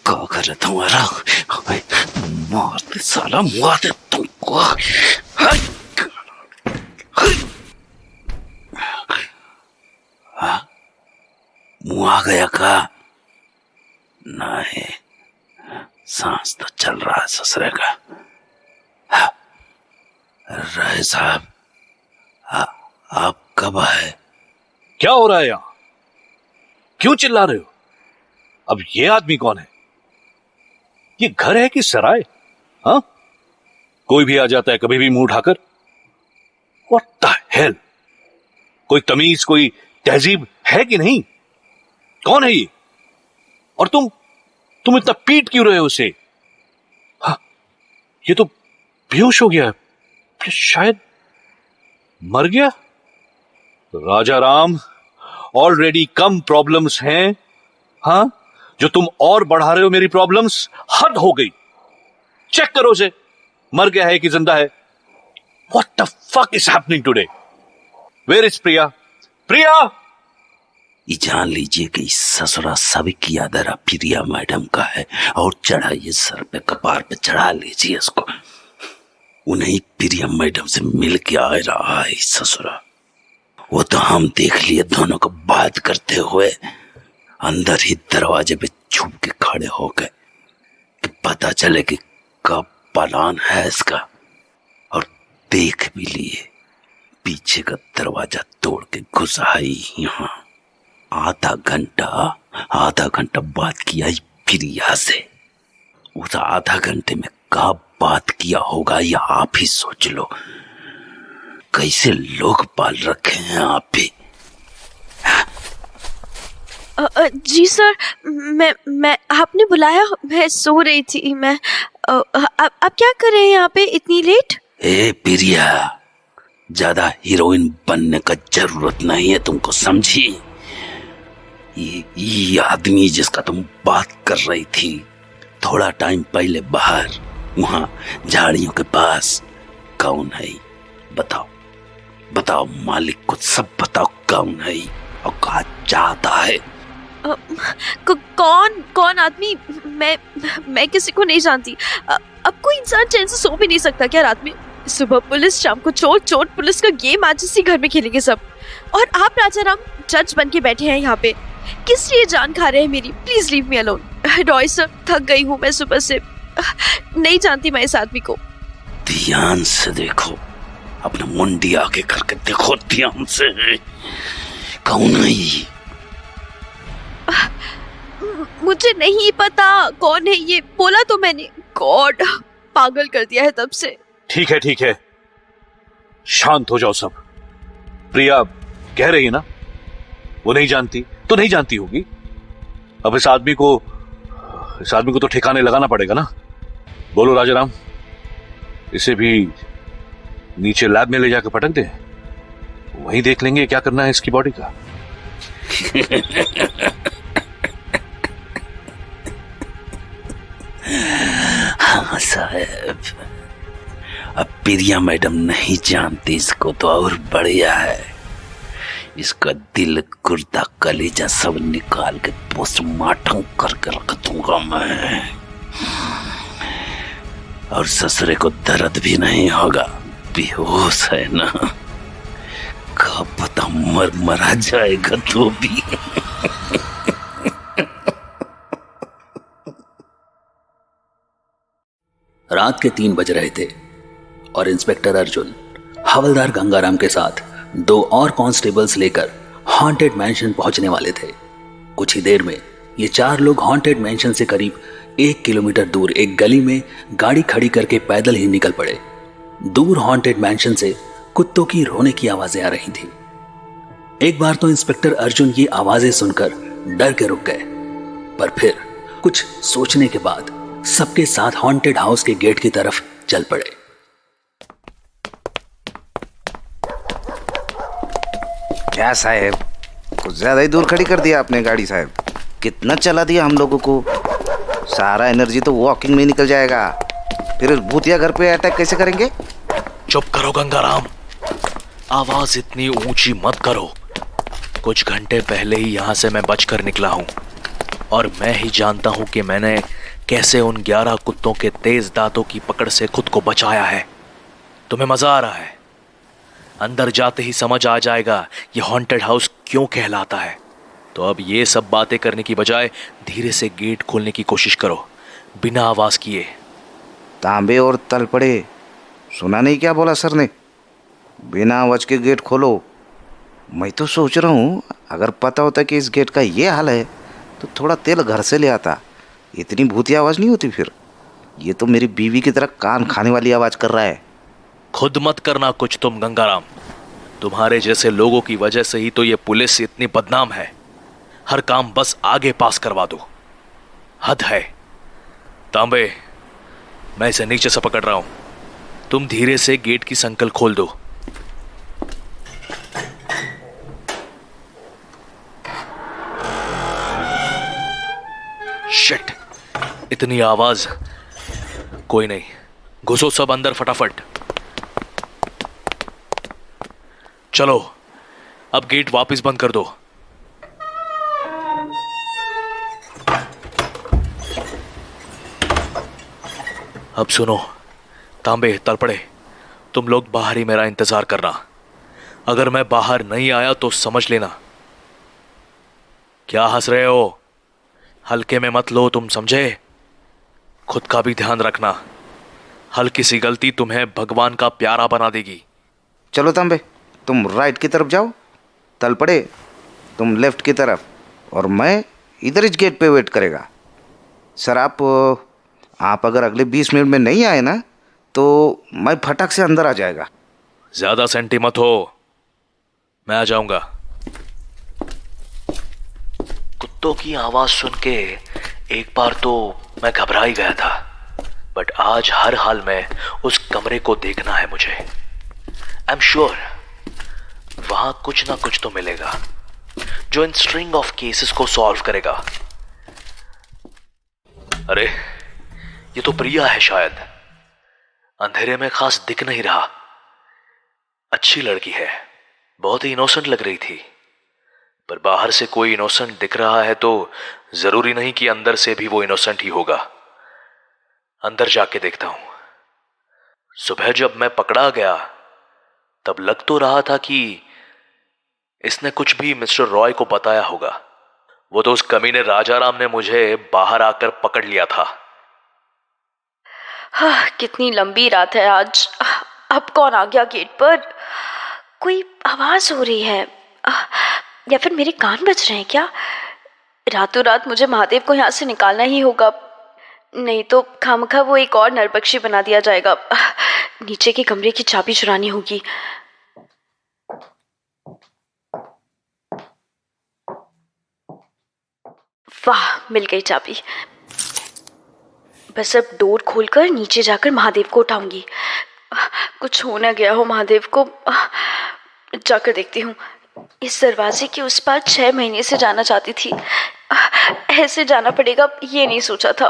क्या कर रहा तुम्हारा, मार दे साला, मुआ दे तुमको। मुँह आ गया का? नहीं, सांस तो चल रहा है ससुरे का। राय साहब, आप कब आए? क्या हो रहा है यहाँ? क्यों चिल्ला रहे हो? अब ये आदमी कौन है? ये घर है कि सराय? हाँ, कोई भी आ जाता है कभी भी मुंह उठाकर। What the hell? कोई तमीज, कोई तहजीब है कि नहीं? कौन है ये? और तुम इतना पीट क्यों रहे हो उसे? हाँ, ये तो बेहोश हो गया है, शायद मर गया। राजा राम, ऑलरेडी कम प्रॉब्लम्स हैं, हाँ, जो तुम और बढ़ा रहे हो मेरी प्रॉब्लम्स। हद हो गई। चेक करो उसे, मर गया है कि जिंदा है। What the fuck is happening today? Where is Priya? Priya! ये जान लीजिए कि ससुरा सभी की आदरा प्रिया मैडम का है, और चढ़ाइए सर पे, कपार पे चढ़ा लीजिए इसको। उन्हें प्रिया मैडम से मिल के आ रहा है ससुरा। वो तो हम देख लिए दोनों को बात करते हुए, अंदर ही दरवाजे पे छुप के खड़े हो गए कि पता चले कि कब पलान है इसका। और देख भी लिए, पीछे का दरवाजा तोड़ के घुस आई यहाँ। आधा घंटा बात किया प्रिया से। उस आधा घंटे में क्या बात किया होगा ये आप ही सोच लो। कैसे लोग पाल रखे हैं आप भी। जी सर, मैं आपने बुलाया, मैं सो रही थी। मैं आप क्या कर रहे हैं यहाँ पे इतनी लेट? ए प्रिया, ज्यादा हीरोइन बनने का जरूरत नहीं है तुमको, समझी? ये आदमी जिसका तुम बात कर रही थी थोड़ा टाइम पहले बाहर वहां झाड़ियों के पास, कौन है? बताओ मालिक को सब बताओ, कौन है और कहा चाहता है? कौन आदमी? मैं किसी को नहीं जानती। अब कोई इंसान चैन से सो भी नहीं सकता क्या रात में? सुबह पुलिस, शाम को चोर पुलिस का गेम आज इसी घर में खेलेंगे सब। और आप राजाराम जज बन के बैठे हैं यहाँ पे, किस लिए जान खा रहे हैं मेरी? Please leave me alone. Roy sir, थक गई हूँ मैं सुबह से, नहीं जानती मैं इस आदमी को। ध्यान से देखो, अपने मुंडी आगे करके देखो ध्यान से। कौन है ये? मुझे नहीं पता कौन है ये, बोला तो मैंने। गॉड, पागल कर दिया है तब से। ठीक है, शांत हो जाओ सब। प्रिया कह रही है ना वो नहीं जानती, तो नहीं जानती होगी। अब इस आदमी को तो ठिकाने लगाना पड़ेगा ना। बोलो राजाराम, इसे भी नीचे लैब में ले जाकर पटक दे, वहीं देख लेंगे क्या करना है इसकी बॉडी का। हाँ साहब, अब प्रिया मैडम नहीं जानती इसको तो और बढ़िया है। इसका दिल, गुर्दा, कलेजा सब निकाल के पोस्टमार्टम करके रख दूंगा मैं। और ससुरे को दर्द भी नहीं होगा, बेहोश है ना, क्या पता मरा जाएगा तो भी। रात के 3 बज रहे थे और इंस्पेक्टर अर्जुन हवलदार गंगाराम के साथ 2 और कांस्टेबल्स लेकर हॉन्टेड मैंशन पहुंचने वाले थे। कुछ ही देर में ये 4 लोग हॉन्टेड मैंशन से करीब 1 किलोमीटर दूर एक गली में गाड़ी खड़ी करके पैदल ही निकल पड़े। दूर हॉन्टेड मैंशन से कुत्तों की रोने की आवाजें आ रही थी। एक बार तो इंस्पेक्टर अर्जुन ये आवाजें सुनकर डर के रुक गए, पर फिर कुछ सोचने के बाद सबके साथ हॉन्टेड हाउस के गेट की तरफ चल पड़े। क्या साहब, कुछ ज्यादा ही दूर खड़ी कर दिया आपने गाड़ी साहब। कितना चला दिया हम लोगों को, सारा एनर्जी तो वॉकिंग में निकल जाएगा। फिर भूतिया घर पे अटैक कैसे करेंगे? चुप करो गंगाराम, आवाज इतनी ऊंची मत करो। कुछ घंटे पहले ही यहाँ से मैं बचकर निकला हूँ और मैं ही जानता हूँ कि मैंने कैसे उन 11 कुत्तों के तेज दांतों की पकड़ से खुद को बचाया है। तुम्हें मजा आ रहा है? अंदर जाते ही समझ आ जाएगा ये हॉन्टेड हाउस क्यों कहलाता है। तो अब ये सब बातें करने की बजाय धीरे से गेट खोलने की कोशिश करो, बिना आवाज किए। तांबे और तलपड़े, सुना नहीं क्या बोला सर ने? बिना आवाज के गेट खोलो। मैं तो सोच रहा हूँ अगर पता होता कि इस गेट का ये हाल है तो थोड़ा तेल घर से ले आता, इतनी भूतिया आवाज नहीं होती फिर। ये तो मेरी बीवी की तरह कान खाने वाली आवाज कर रहा है। खुद मत करना कुछ तुम गंगाराम, तुम्हारे जैसे लोगों की वजह से ही तो ये पुलिस इतनी बदनाम है। हर काम बस आगे पास करवा दो, हद है। तांबे, मैं इसे नीचे से पकड़ रहा हूं, तुम धीरे से गेट की संकल खोल दो। शिट, इतनी आवाज। कोई नहीं, घुसो सब अंदर फटाफट। चलो अब गेट वापस बंद कर दो। अब सुनो तांबे, तलपड़े, तुम लोग बाहर ही मेरा इंतजार करना। अगर मैं बाहर नहीं आया तो समझ लेना। क्या हंस रहे हो? हल्के में मत लो, तुम समझे? खुद का भी ध्यान रखना, हल्की सी गलती तुम्हें भगवान का प्यारा बना देगी। चलो तांबे, तुम राइट की तरफ जाओ, तलपड़े तुम लेफ्ट की तरफ, और मैं इधर इस गेट पे वेट करेगा। सर आप अगर अगले 20 मिनट में नहीं आए ना तो मैं फटाक से अंदर आ जाएगा। ज्यादा सेंटी मत हो, मैं आ जाऊंगा। कुत्तों की आवाज सुन के एक बार तो मैं घबरा ही गया था, बट आज हर हाल में उस कमरे को देखना है मुझे। आई एम श्योर वहां कुछ ना कुछ तो मिलेगा जो इन स्ट्रिंग ऑफ केसेस को सॉल्व करेगा। अरे ये तो प्रिया है शायद, अंधेरे में खास दिख नहीं रहा। अच्छी लड़की है, बहुत ही इनोसेंट लग रही थी, पर बाहर से कोई इनोसेंट दिख रहा है तो जरूरी नहीं कि अंदर से भी वो इनोसेंट ही होगा। अंदर जाके देखता हूं। सुबह जब मैं पकड़ा गया तब लग तो रहा था कि इसने कुछ भी मिस्टर रॉय को बताया होगा। वो तो उस कमीने राजाराम ने मुझे बाहर आकर पकड़ लिया था। कितनी लंबी रात है आज। अब कौन आ गया गेट पर? कोई आवाज हो रही है या फिर मेरे कान बज रहे हैं क्या? रातों रात मुझे महादेव को यहाँ से निकालना ही होगा, नहीं तो खामखा वो एक और नरबक्षी बना दिया जाएगा। नीचे के कमरे की चाबी चुरानी होगी। वाह, मिल गई चाबी। बस अब डोर खोलकर नीचे जाकर महादेव को उठाऊंगी। कुछ हो ना गया हो महादेव को। जाकर देखती हूँ। इस दरवाजे के उस पार 6 महीने से जाना चाहती थी। ऐसे जाना पड़ेगा ये नहीं सोचा था।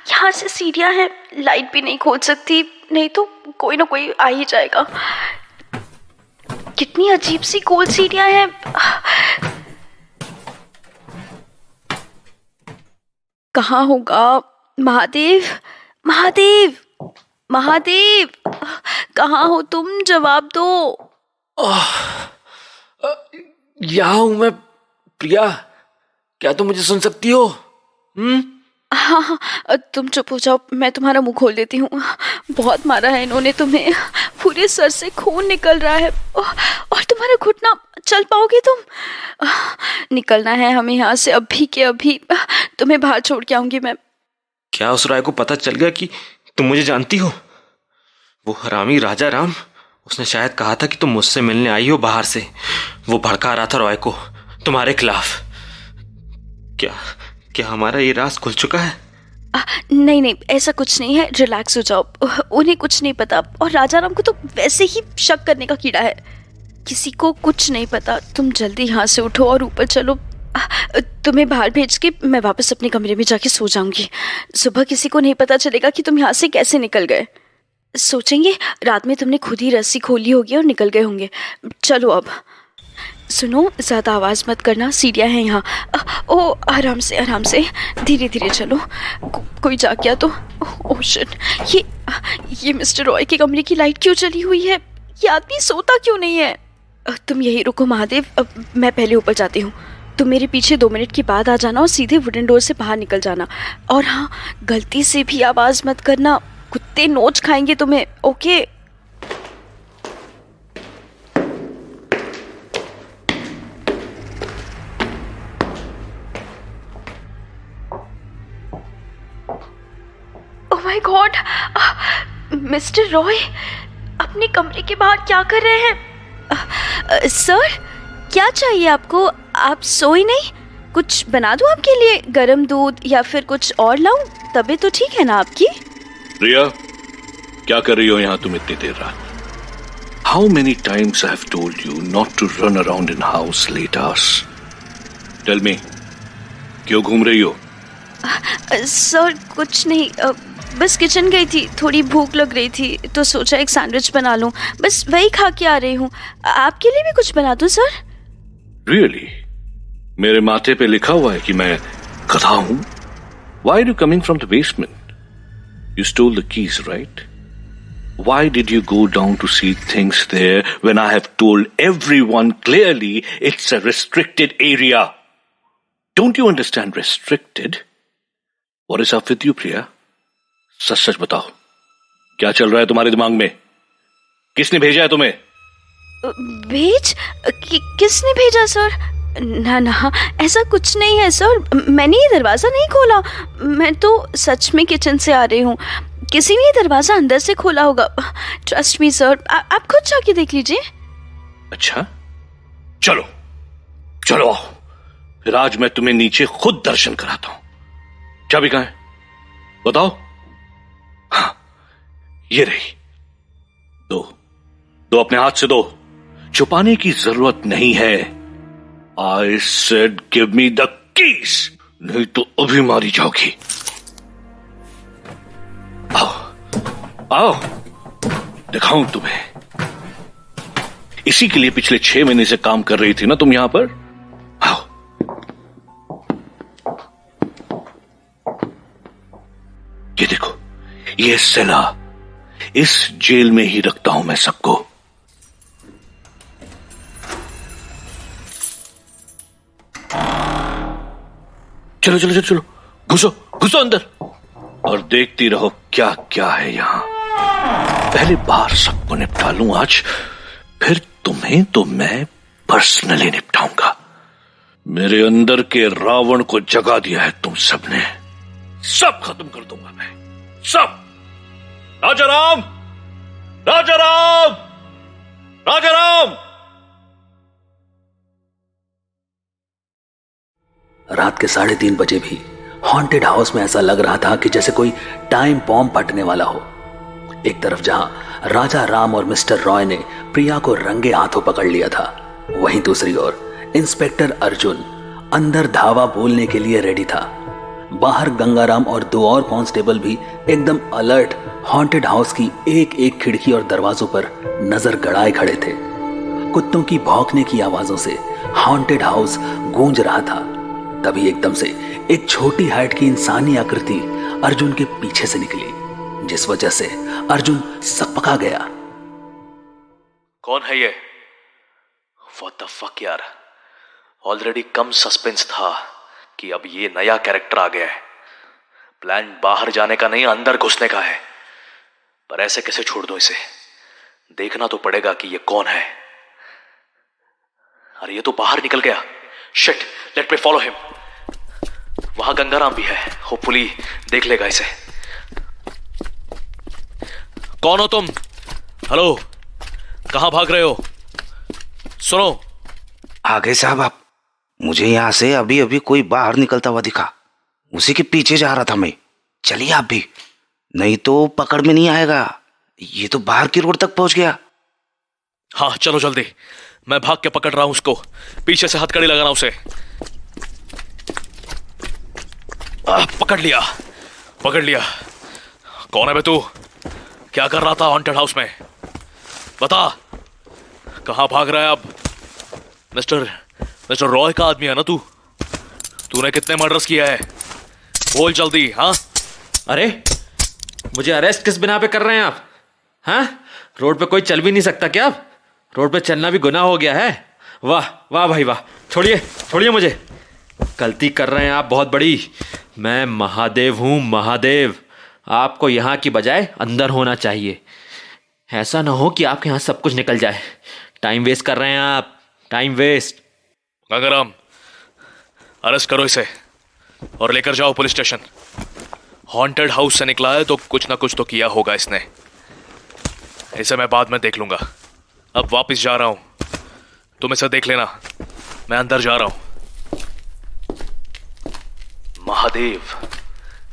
यहाँ से सीढ़ियाँ हैं, लाइट भी नहीं खोल सकती, नहीं तो कोई ना कोई आ ही जाएगा। कितनी अजीब सी गोल सीढ़ियाँ हैं। कहाँ होगा महादेव? महादेव, महादेव, कहाँ हो तुम? जवाब दो। यहाँ हूं मैं प्रिया, क्या तुम मुझे सुन सकती हो? हाँ, तुम चुप हो जाओ, मैं तुम्हारा मुंह खोल देती हूँ। बहुत मारा है इन्होंने तुम्हें, पूरे सर से खून निकल रहा है और तुम्हारा घुटना, चल पाओगे तुम? निकलना है हमें यहाँ से अभी के अभी। तुम्हें बाहर छोड़ के आऊंगी मैं। क्या उस राय को पता चल गया कि तुम मुझे जानती हो? वो हरामी राजा राम, उसने शायद कहा था कि तुम मुझसे मिलने आई हो बाहर से। वो भड़का रहा था रॉय को तुम्हारे खिलाफ। क्या हमारा ये राज खुल चुका है? नहीं नहीं, ऐसा कुछ नहीं है, रिलैक्स हो जाओ। उन्हें कुछ नहीं पता, और राजा राम को तो वैसे ही शक करने का कीड़ा है। किसी को कुछ नहीं पता। तुम जल्दी यहाँ से उठो और ऊपर चलो। तुम्हें बाहर भेज के मैं वापस अपने कमरे में जाके सो जाऊंगी। सुबह किसी को नहीं पता चलेगा कि तुम यहाँ से कैसे निकल गए। सोचेंगे रात में तुमने खुद ही रस्सी खोली होगी और निकल गए होंगे। चलो अब। सुनो, ज्यादा आवाज मत करना, सीढ़ियाँ हैं यहाँ। ओ, आराम से आराम से, धीरे धीरे चलो। कोई जा गया तो। ओह शिट, ये मिस्टर रॉय के कमरे की लाइट क्यों चली हुई है? ये आदमी सोता क्यों नहीं है? तुम यही रुको महादेव, मैं पहले ऊपर जाती हूँ। तुम मेरे पीछे 2 मिनट के बाद आ जाना और सीधे वुडन डोर से बाहर निकल जाना। और हाँ, गलती से भी आवाज मत करना, कुत्ते नोच खाएंगे तुम्हें। Okay? Oh my God, mister Roy अपने कमरे के बाहर क्या कर रहे हैं? सर, क्या चाहिए आपको? आप सोए नहीं? कुछ बना दूं आपके लिए? गरम दूध या फिर कुछ और लाऊं? तबीयत तो ठीक है ना आपकी? रिया, क्या कर रही हो यहाँ तुम इतनी देर रात? How many times I have told you not to run around in house late hours? Tell me, क्यों घूम रही हो? सर कुछ नहीं, बस किचन गई थी, थोड़ी भूख लग रही थी तो सोचा एक सैंडविच बना लूं, बस वही खा के आ रही हूँ। आपके लिए भी कुछ बना दूं सर? रियली? मेरे माथे पे लिखा हुआ है कि मैं गधा हूं? Why are you coming from the basement? You stole the keys, right? Why did you go down to see things there when I have told everyone clearly it's a restricted area? Don't you understand restricted? What is up with you, Priya? सच सच बताओ, क्या चल रहा है तुम्हारे दिमाग में? किसने भेजा है तुम्हें? किसने भेजा सर? ना ना, ऐसा कुछ नहीं है सर, मैंने ये दरवाजा नहीं खोला। मैं तो सच में किचन से आ रही हूँ, किसी ने दरवाजा अंदर से खोला होगा। ट्रस्ट मी सर, आप खुद जाके देख लीजिए। अच्छा, चलो चलो आओ, फिर आज मैं तुम्हें नीचे खुद दर्शन कराता हूं। चाबी कहां है बताओ? हाँ, ये रही। दो अपने हाथ से दो, छुपाने की जरूरत नहीं है। I said give me the keys, नहीं तो अभी मारी जाओगी। आओ आओ, दिखाऊं तुम्हें। इसी के लिए पिछले 6 महीने से काम कर रही थी ना तुम यहां पर? आओ, ये देखो, ये सेला, इस जेल में ही रखता हूं मैं सबको। चलो चलो चलो चलो, घुसो घुसो अंदर। और देखती रहो क्या क्या है यहाँ। पहले बाहर सबको निपटा लूं आज, फिर तुम्हें तो मैं पर्सनली निपटाऊंगा। मेरे अंदर के रावण को जगा दिया है तुम सबने, सब खत्म कर दूंगा मैं, सब। राजाराम, राजाराम, राजाराम। रात के 3:30 बजे भी हॉन्टेड हाउस में ऐसा लग रहा था कि जैसे कोई टाइम बॉम्ब फटने वाला हो। एक तरफ जहां राजा राम और मिस्टर रॉय ने प्रिया को रंगे हाथों पकड़ लिया था, वहीं दूसरी ओर इंस्पेक्टर अर्जुन अंदर धावा बोलने के लिए रेडी था। बाहर गंगाराम और 2 और कांस्टेबल भी एकदम अलर्ट हॉन्टेड हाउस की एक एक खिड़की और दरवाजों पर नजर गड़ाए खड़े थे। कुत्तों की भौंकने की आवाजों से हॉन्टेड हाउस गूंज रहा था। तभी एकदम से एक छोटी हाइट की इंसानी आकृति अर्जुन के पीछे से निकली, जिस वजह से अर्जुन सकपका गया। कौन है ये? What the fuck यार, ऑलरेडी कम सस्पेंस था कि अब ये नया कैरेक्टर आ गया है। प्लान बाहर जाने का नहीं, अंदर घुसने का है। पर ऐसे कैसे छोड़ दूं इसे? देखना तो पड़ेगा कि ये कौन है। अरे ये तो बाहर निकल गया। Shit, let me follow him. वहां गंगाराम भी है, होपफुली देख लेगा इसे। कौन हो तुम? हेलो, कहां भाग रहे हो? सुनो। आ गए साहब आप। मुझे यहां से अभी अभी कोई बाहर निकलता हुआ दिखा, उसी के पीछे जा रहा था मैं। चलिए आप भी, नहीं तो पकड़ में नहीं आएगा। ये तो बाहर की रोड तक पहुंच गया। हाँ चलो जल्दी, मैं भाग के पकड़ रहा हूं उसको। पीछे से हथकड़ी लगाना उसे। पकड़ लिया, पकड़ लिया। कौन है बे तू? क्या कर रहा था हॉन्टेड हाउस में? बता, कहां भाग रहा है अब? मिस्टर रॉय का आदमी है ना तू? तूने कितने मर्डर्स किया है? बोल जल्दी। हाँ, अरे मुझे अरेस्ट किस बिना पे कर रहे हैं आप? हाँ, रोड पे कोई चल भी नहीं सकता क्या? अब रोड पे चलना भी गुनाह हो गया है? वाह वाह भाई वाह। छोड़िए छोड़िए मुझे। गलती कर रहे हैं आप बहुत बड़ी। मैं महादेव हूं, महादेव। आपको यहाँ की बजाय अंदर होना चाहिए। ऐसा ना हो कि आपके यहाँ सब कुछ निकल जाए। टाइम वेस्ट कर रहे हैं आप, टाइम वेस्ट। गंगाराम, अरेस्ट करो इसे और लेकर जाओ पुलिस स्टेशन। हॉन्टेड हाउस से निकला है तो कुछ ना कुछ तो किया होगा इसने। इसे मैं बाद में देख लूंगा। अब वापस जा रहा हूं, तुम इसे देख लेना। मैं अंदर जा रहा हूं। महादेव,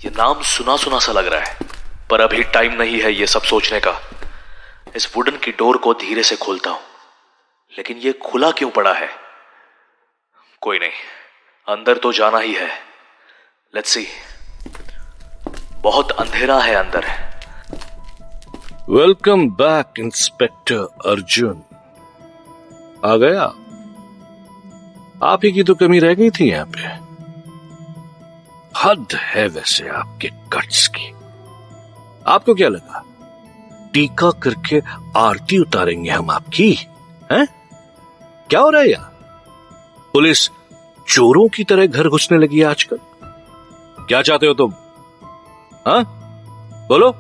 ये नाम सुना सुना सा लग रहा है, पर अभी टाइम नहीं है ये सब सोचने का। इस वुडन की डोर को धीरे से खोलता हूं, लेकिन ये खुला क्यों पड़ा है? कोई नहीं, अंदर तो जाना ही है। Let's see. बहुत अंधेरा है अंदर। Welcome back inspector Arjun. आ गया? आप ही की तो कमी रह गई थी यहाँ पे। हद है वैसे आपके गट्स की। आपको क्या लगा टीका करके आरती उतारेंगे हम आपकी? हैं? क्या हो रहा है यहाँ? पुलिस चोरों की तरह घर घुसने लगी है आजकल। क्या चाहते हो तुम? हाँ, बोलो।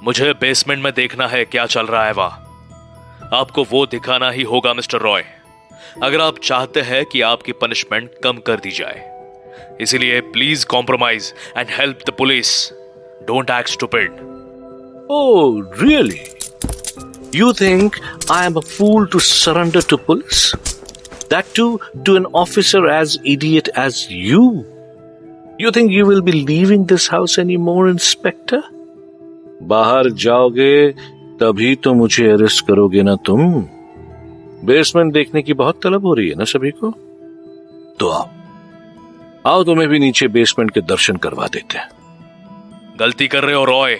मुझे बेसमेंट में देखना है क्या चल रहा है वहां। आपको वो दिखाना ही होगा मिस्टर रॉय, अगर आप चाहते हैं कि आपकी पनिशमेंट कम कर दी जाए। इसीलिए please compromise and help the police. Don't act stupid. Oh, really? You think I am a fool to surrender to police? That too to an officer as idiot as you? You think you will be leaving this house anymore, Inspector? बाहर जाओगे तभी तो मुझे arrest करोगे ना तुम। Basement देखने की बहुत तलब हो रही है ना सभी को? तो आओ तुम्हें भी नीचे बेसमेंट के दर्शन करवा देते हैं। गलती कर रहे हो रॉय,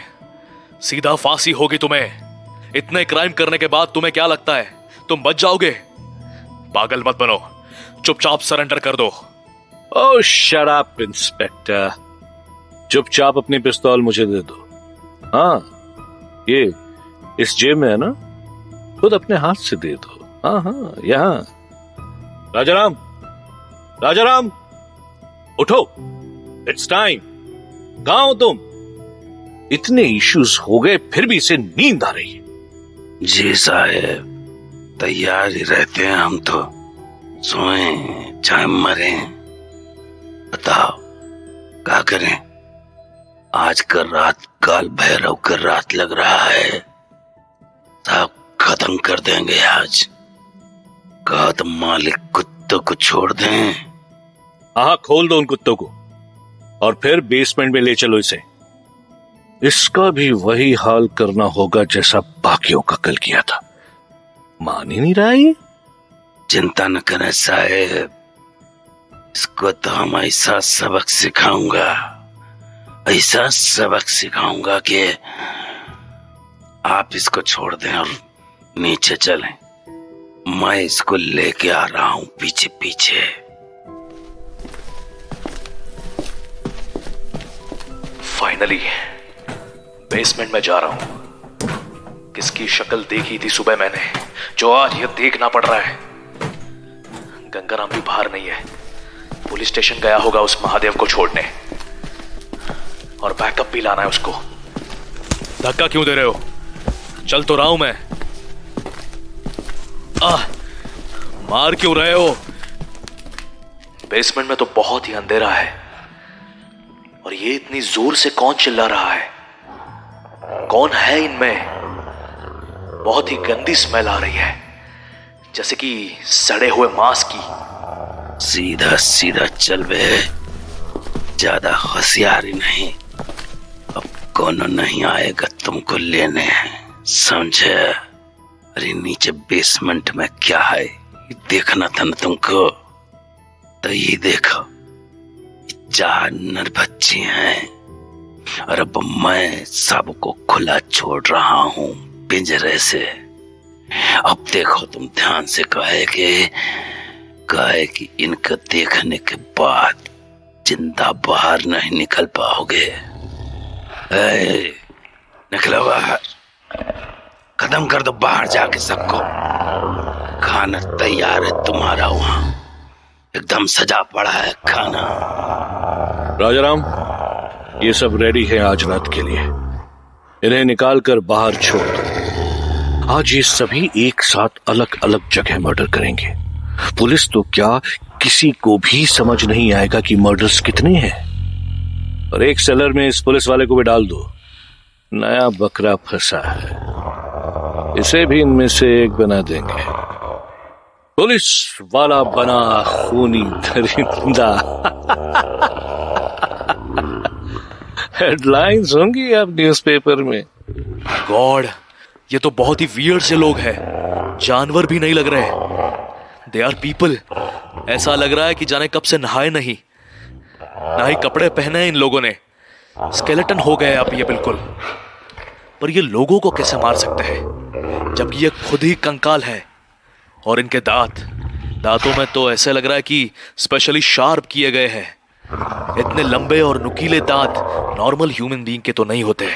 सीधा फांसी होगी तुम्हें। इतने क्राइम करने के बाद तुम्हें क्या लगता है तुम बच जाओगे? पागल मत बनो, चुपचाप सरेंडर कर दो। ओह शट अप इंस्पेक्टर, चुपचाप अपनी पिस्तौल मुझे दे दो। हाँ, ये इस जेब में है ना, खुद अपने हाथ से दे दो। हाँ हाँ, यहाँ। राजाराम, राजाराम, उठो, इट्स टाइम। कहां हो तुम? इतने इश्यूज हो गए फिर भी इसे नींद आ रही है। जी साहब, तैयार ही रहते हैं हम तो, सोए चाहे मरे। बताओ क्या करें? आज का रात काल भैरव का रात लग रहा है, सब खत्म कर देंगे आज। कहा तो मालिक कुत्तों को छोड़ दें। हाँ, खोल दो उन कुत्तों को और फिर बेसमेंट में ले चलो इसे। इसका भी वही हाल करना होगा जैसा बाकियों का कल किया था। मान ही नहीं रहा ये। चिंता न करें साहेब, इसको तो हम ऐसा सबक सिखाऊंगा, ऐसा सबक सिखाऊंगा कि आप इसको छोड़ दें और नीचे चलें। मैं इसको लेके आ रहा हूं पीछे पीछे। फाइनली बेसमेंट में जा रहा हूं। किसकी शक्ल देखी थी सुबह मैंने, जो आज ये देखना पड़ रहा है। गंगाराम भी बाहर नहीं है, पुलिस स्टेशन गया होगा उस महादेव को छोड़ने, और बैकअप भी लाना है उसको। धक्का क्यों दे रहे हो? चल तो रहा हूं मैं। मार क्यों रहे हो? बेसमेंट में तो बहुत ही अंधेरा है, और ये इतनी जोर से कौन चिल्ला रहा है? कौन है इनमें? बहुत ही गंदी स्मेल आ रही है, जैसे कि सड़े हुए मांस की। सीधा सीधा चल बे, ज्यादा होशियारी नहीं। अब कौन नहीं आएगा तुमको लेने, समझे? अरे नीचे बेसमेंट में क्या है देखना था ना तुमको, तो ये देखो 4 नर बच्चे हैं, और अब मैं सबको खुला छोड़ रहा हूं पिंजरे से। अब देखो तुम ध्यान से, कहे कि इनको देखने के बाद जिंदा बाहर नहीं निकल पाओगे। निकलो बाहर, खत्म कर दो बाहर जाके सबको। खाना तैयार है तुम्हारा, वहां एकदम सजा पड़ा है खाना। राजाराम, ये सब रेडी है आज रात के लिए, इन्हें निकाल कर बाहर छोड़ दो। आज ये सभी एक साथ अलग अलग जगह मर्डर करेंगे। पुलिस तो क्या, किसी को भी समझ नहीं आएगा कि मर्डर्स कितने हैं। और एक सेलर में इस पुलिस वाले को भी डाल दो, नया बकरा फंसा है, इसे भी इनमें से एक बना देंगे। पुलिस वाला बना खूनी दरिंदा। हेडलाइंस होंगी अब न्यूज़पेपर में। गॉड, ये तो बहुत ही वियर्ड से लोग हैं, जानवर भी नहीं लग रहे। They are people. ऐसा लग रहा है कि जाने कब से नहाए नहीं, ना ही कपड़े पहने हैं इन लोगों ने। स्केलेटन हो गए अब ये बिल्कुल। पर ये लोगों को कैसे मार सकते हैं जबकि ये खुद ही कंकाल है? और इनके दांतों में तो ऐसे लग रहा है कि स्पेशली शार्प किए गए हैं। इतने लंबे और नुकीले दांत नॉर्मल ह्यूमन बीइंग के तो नहीं होते।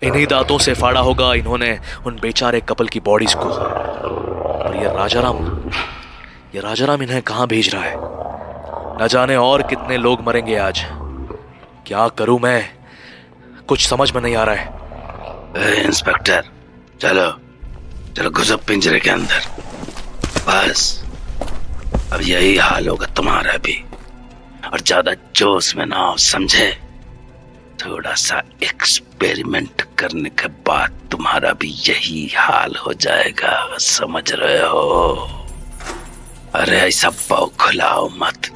इन्हीं दांतों से फाड़ा होगा इन्होंने उन बेचारे कपल की बॉडीज को। और ये राजाराम इन्हें कहां भेज रहा है? न जाने और कितने लोग मरेंगे आज। क्या करूं मैं, कुछ समझ में नहीं आ रहा है। इंस्पेक्टर, चलो चलो घुसो पिंजरे के अंदर। बस अब यही हाल होगा तुम्हारा भी, और ज्यादा जोश में ना हो, समझे? थोड़ा सा एक्सपेरिमेंट करने के बाद तुम्हारा भी यही हाल हो जाएगा, समझ रहे हो? अरे ऐसा बौखलाओ मत,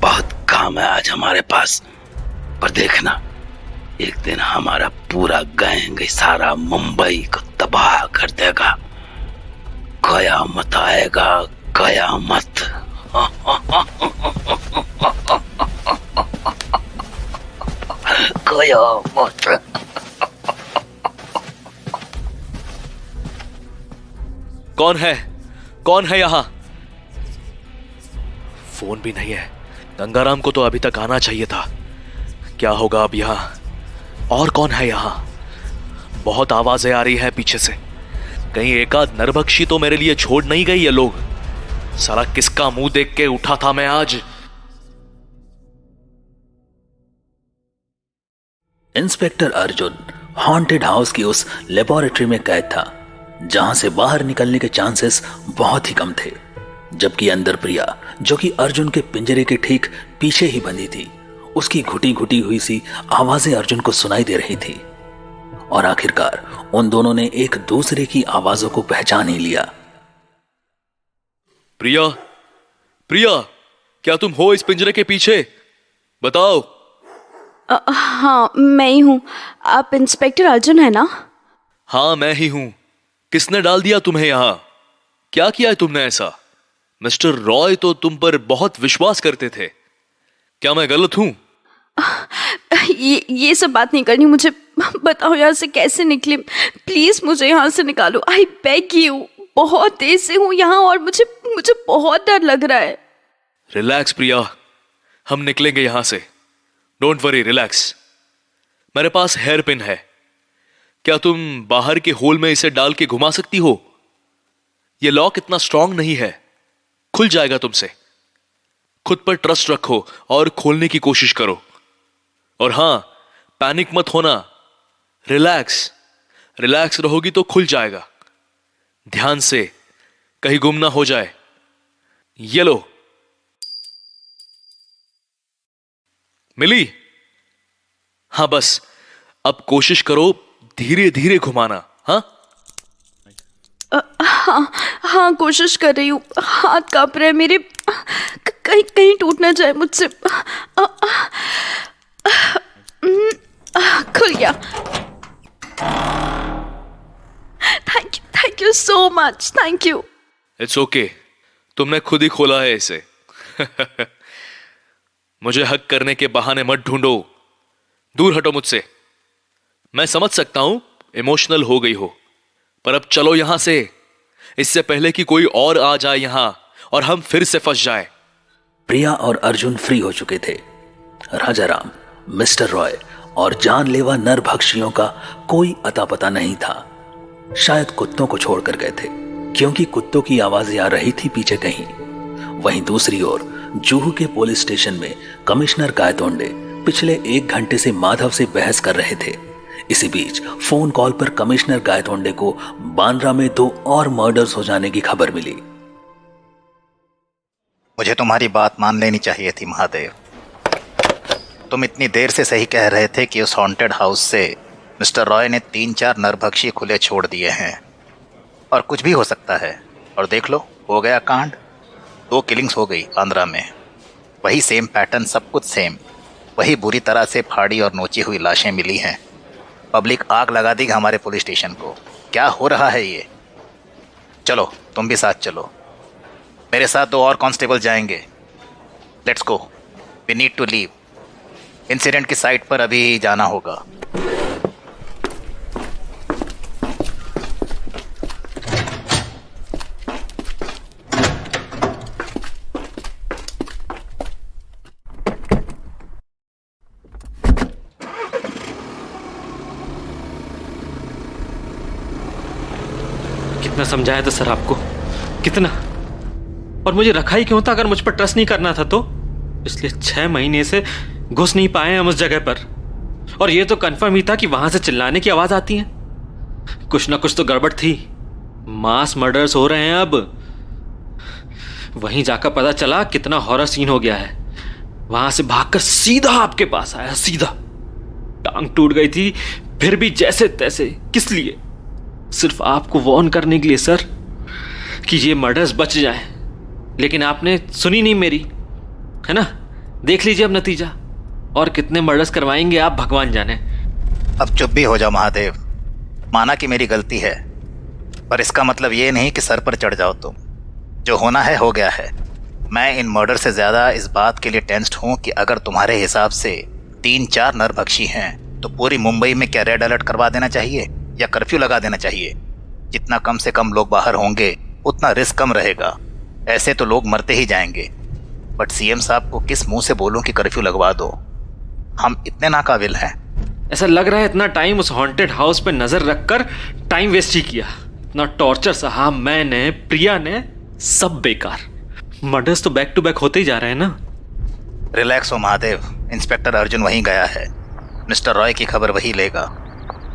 बहुत काम है आज हमारे पास। पर देखना, एक दिन हमारा पूरा गैंग सारा मुंबई को तबाह कर देगा। कयामत आएगा, कयामत। कयामत। कौन है यहाँ? फोन भी नहीं है। गंगाराम को तो अभी तक आना चाहिए था। क्या होगा अब यहाँ? और कौन है यहाँ? बहुत आवाजें आ रही है पीछे से। कहीं एकाध नरभक्षी तो मेरे लिए छोड़ नहीं गई ये लोग। साला किसका मुंह देख के उठा था मैं आज? इंस्पेक्टर अर्जुन हॉन्टेड हाउस की उस लेबोरेटरी में कैद था जहां से बाहर निकलने के चांसेस बहुत ही कम थे, जबकि अंदर प्रिया, जो कि अर्जुन के पिंजरे के ठीक पीछे ही बंधी थी, उसकी घुटी घुटी हुई सी आवाजें अर्जुन को सुनाई दे रही थी। और आखिरकार उन दोनों ने एक दूसरे की आवाजों को पहचान ही लिया। प्रिया, प्रिया, क्या तुम हो इस पिंजरे के पीछे? बताओ। हाँ, मैं ही हूँ। आप इंस्पेक्टर अर्जुन है ना? हाँ, मैं ही हूं। किसने डाल दिया तुम्हें यहां? क्या किया है तुमने ऐसा? मिस्टर रॉय तो तुम पर बहुत विश्वास करते थे। क्या मैं गलत हूं? ये सब बात नहीं करनी मुझे। बताओ यहाँ से कैसे निकले? प्लीज मुझे यहाँ से निकालो। I beg you. बहुत देर से हूँ यहाँ और मुझे बहुत डर लग रहा है। रिलैक्स प्रिया, हम निकलेंगे यहां से। Don't worry, relax. मेरे पास हेयर पिन है। क्या तुम बाहर के होल में इसे डाल के घुमा सकती हो? यह लॉक इतना स्ट्रांग नहीं है, खुल जाएगा तुमसे। खुद पर ट्रस्ट रखो और खोलने की कोशिश करो। और हां, पैनिक मत होना। रिलैक्स रहोगी तो खुल जाएगा। ध्यान से, कहीं गुम ना हो जाए। ये लो, मिली? हाँ, बस अब कोशिश करो धीरे धीरे घुमाना। हाँ हाँ, कोशिश कर रही हूँ। हाथ कांप रहे हैं मेरे। कहीं टूट ना जाए मुझसे। खुल गया। Thank you so much. Thank you. It's okay, तुमने खुद ही खोला है इसे। मुझे हक करने के बहाने मत ढूंढो। दूर हटो मुझसे। मैं समझ सकता हूं इमोशनल हो गई हो, पर अब चलो यहां से, इससे पहले कि कोई और आ जाए यहां और हम फिर से फंस जाए। प्रिया और अर्जुन फ्री हो चुके थे। राजाराम, मिस्टर रॉय और जानलेवा नरभक्षियों का कोई अता पता नहीं था। शायद कुत्तों को छोड़कर गए थे, क्योंकि कुत्तों की आवाजें आ रही थी पीछे कहीं। वहीं दूसरी ओर जुहू के पुलिस स्टेशन में कमिश्नर गायतोंडे पिछले 1 घंटे से माधव से बहस कर रहे थे। इसी बीच फोन कॉल पर कमिश्नर गायतोंडे को बांद्रा में 2 और मर्डर्स हो जाने की खबर मिली। मुझे तुम्हारी बात मान लेनी चाहिए थी महादेव। तुम इतनी देर से सही कह रहे थे कि उस हॉन्टेड हाउस से मिस्टर रॉय ने 3-4 नरभक्षी खुले छोड़ दिए हैं और कुछ भी हो सकता है। और देख लो, हो गया कांड। 2 किलिंग्स हो गई बांद्रा में। वही सेम पैटर्न, सब कुछ सेम। वही बुरी तरह से फाड़ी और नोची हुई लाशें मिली हैं। पब्लिक आग लगा दी हमारे पुलिस स्टेशन को। क्या हो रहा है ये? चलो, तुम भी साथ चलो। मेरे साथ 2 और कांस्टेबल जाएंगे। Let's go, we need to leave. Incident की साइट पर अभी जाना होगा। कितना समझाया था सर आपको, कितना? और मुझे रखा ही क्यों था अगर मुझ पर ट्रस्ट नहीं करना था तो? इसलिए 6 महीने से घुस नहीं पाए हम उस जगह पर। और ये तो कंफर्म ही था कि वहां से चिल्लाने की आवाज आती है। कुछ ना कुछ तो गड़बड़ थी। मास मर्डर्स हो रहे हैं अब। वहीं जाकर पता चला कितना हॉरर सीन हो गया है। वहां से भागकर सीधा आपके पास आया, सीधा। टांग टूट गई थी, फिर भी जैसे तैसे। किस लिए? सिर्फ आपको वार्न करने के लिए सर, कि ये मर्डर्स बच जाएं। लेकिन आपने सुनी नहीं मेरी, है ना? देख लीजिए अब नतीजा। और कितने मर्डर्स करवाएंगे आप, भगवान जाने। अब चुप भी हो जाओ महादेव। माना कि मेरी गलती है, पर इसका मतलब ये नहीं कि सर पर चढ़ जाओ तुम। जो होना है हो गया है। मैं इन मर्डर से ज्यादा इस बात के लिए टेंस्ड हूं कि अगर तुम्हारे हिसाब से 3-4 नरभक्षी हैं तो पूरी मुंबई में क्या रेड अलर्ट करवा देना चाहिए या कर्फ्यू लगा देना चाहिए? जितना कम से कम लोग बाहर होंगे उतना रिस्क कम रहेगा। ऐसे तो लोग मरते ही जाएंगे। बट सीएम साहब को किस मुंह से बोलूं कि कर्फ्यू लगवा दो? हम इतने नाकाबिल हैं? ऐसा लग रहा है इतना टाइम उस हॉन्टेड हाउस पे नजर रखकर टाइम वेस्ट ही किया। इतना टॉर्चर सहा मैंने, प्रिया ने, सब बेकार। मर्डर्स तो बैक टू बैक होते ही जा रहे हैं ना। रिलैक्स हो महादेव। इंस्पेक्टर अर्जुन वहीं गया है। मिस्टर रॉय की खबर वही लेगा।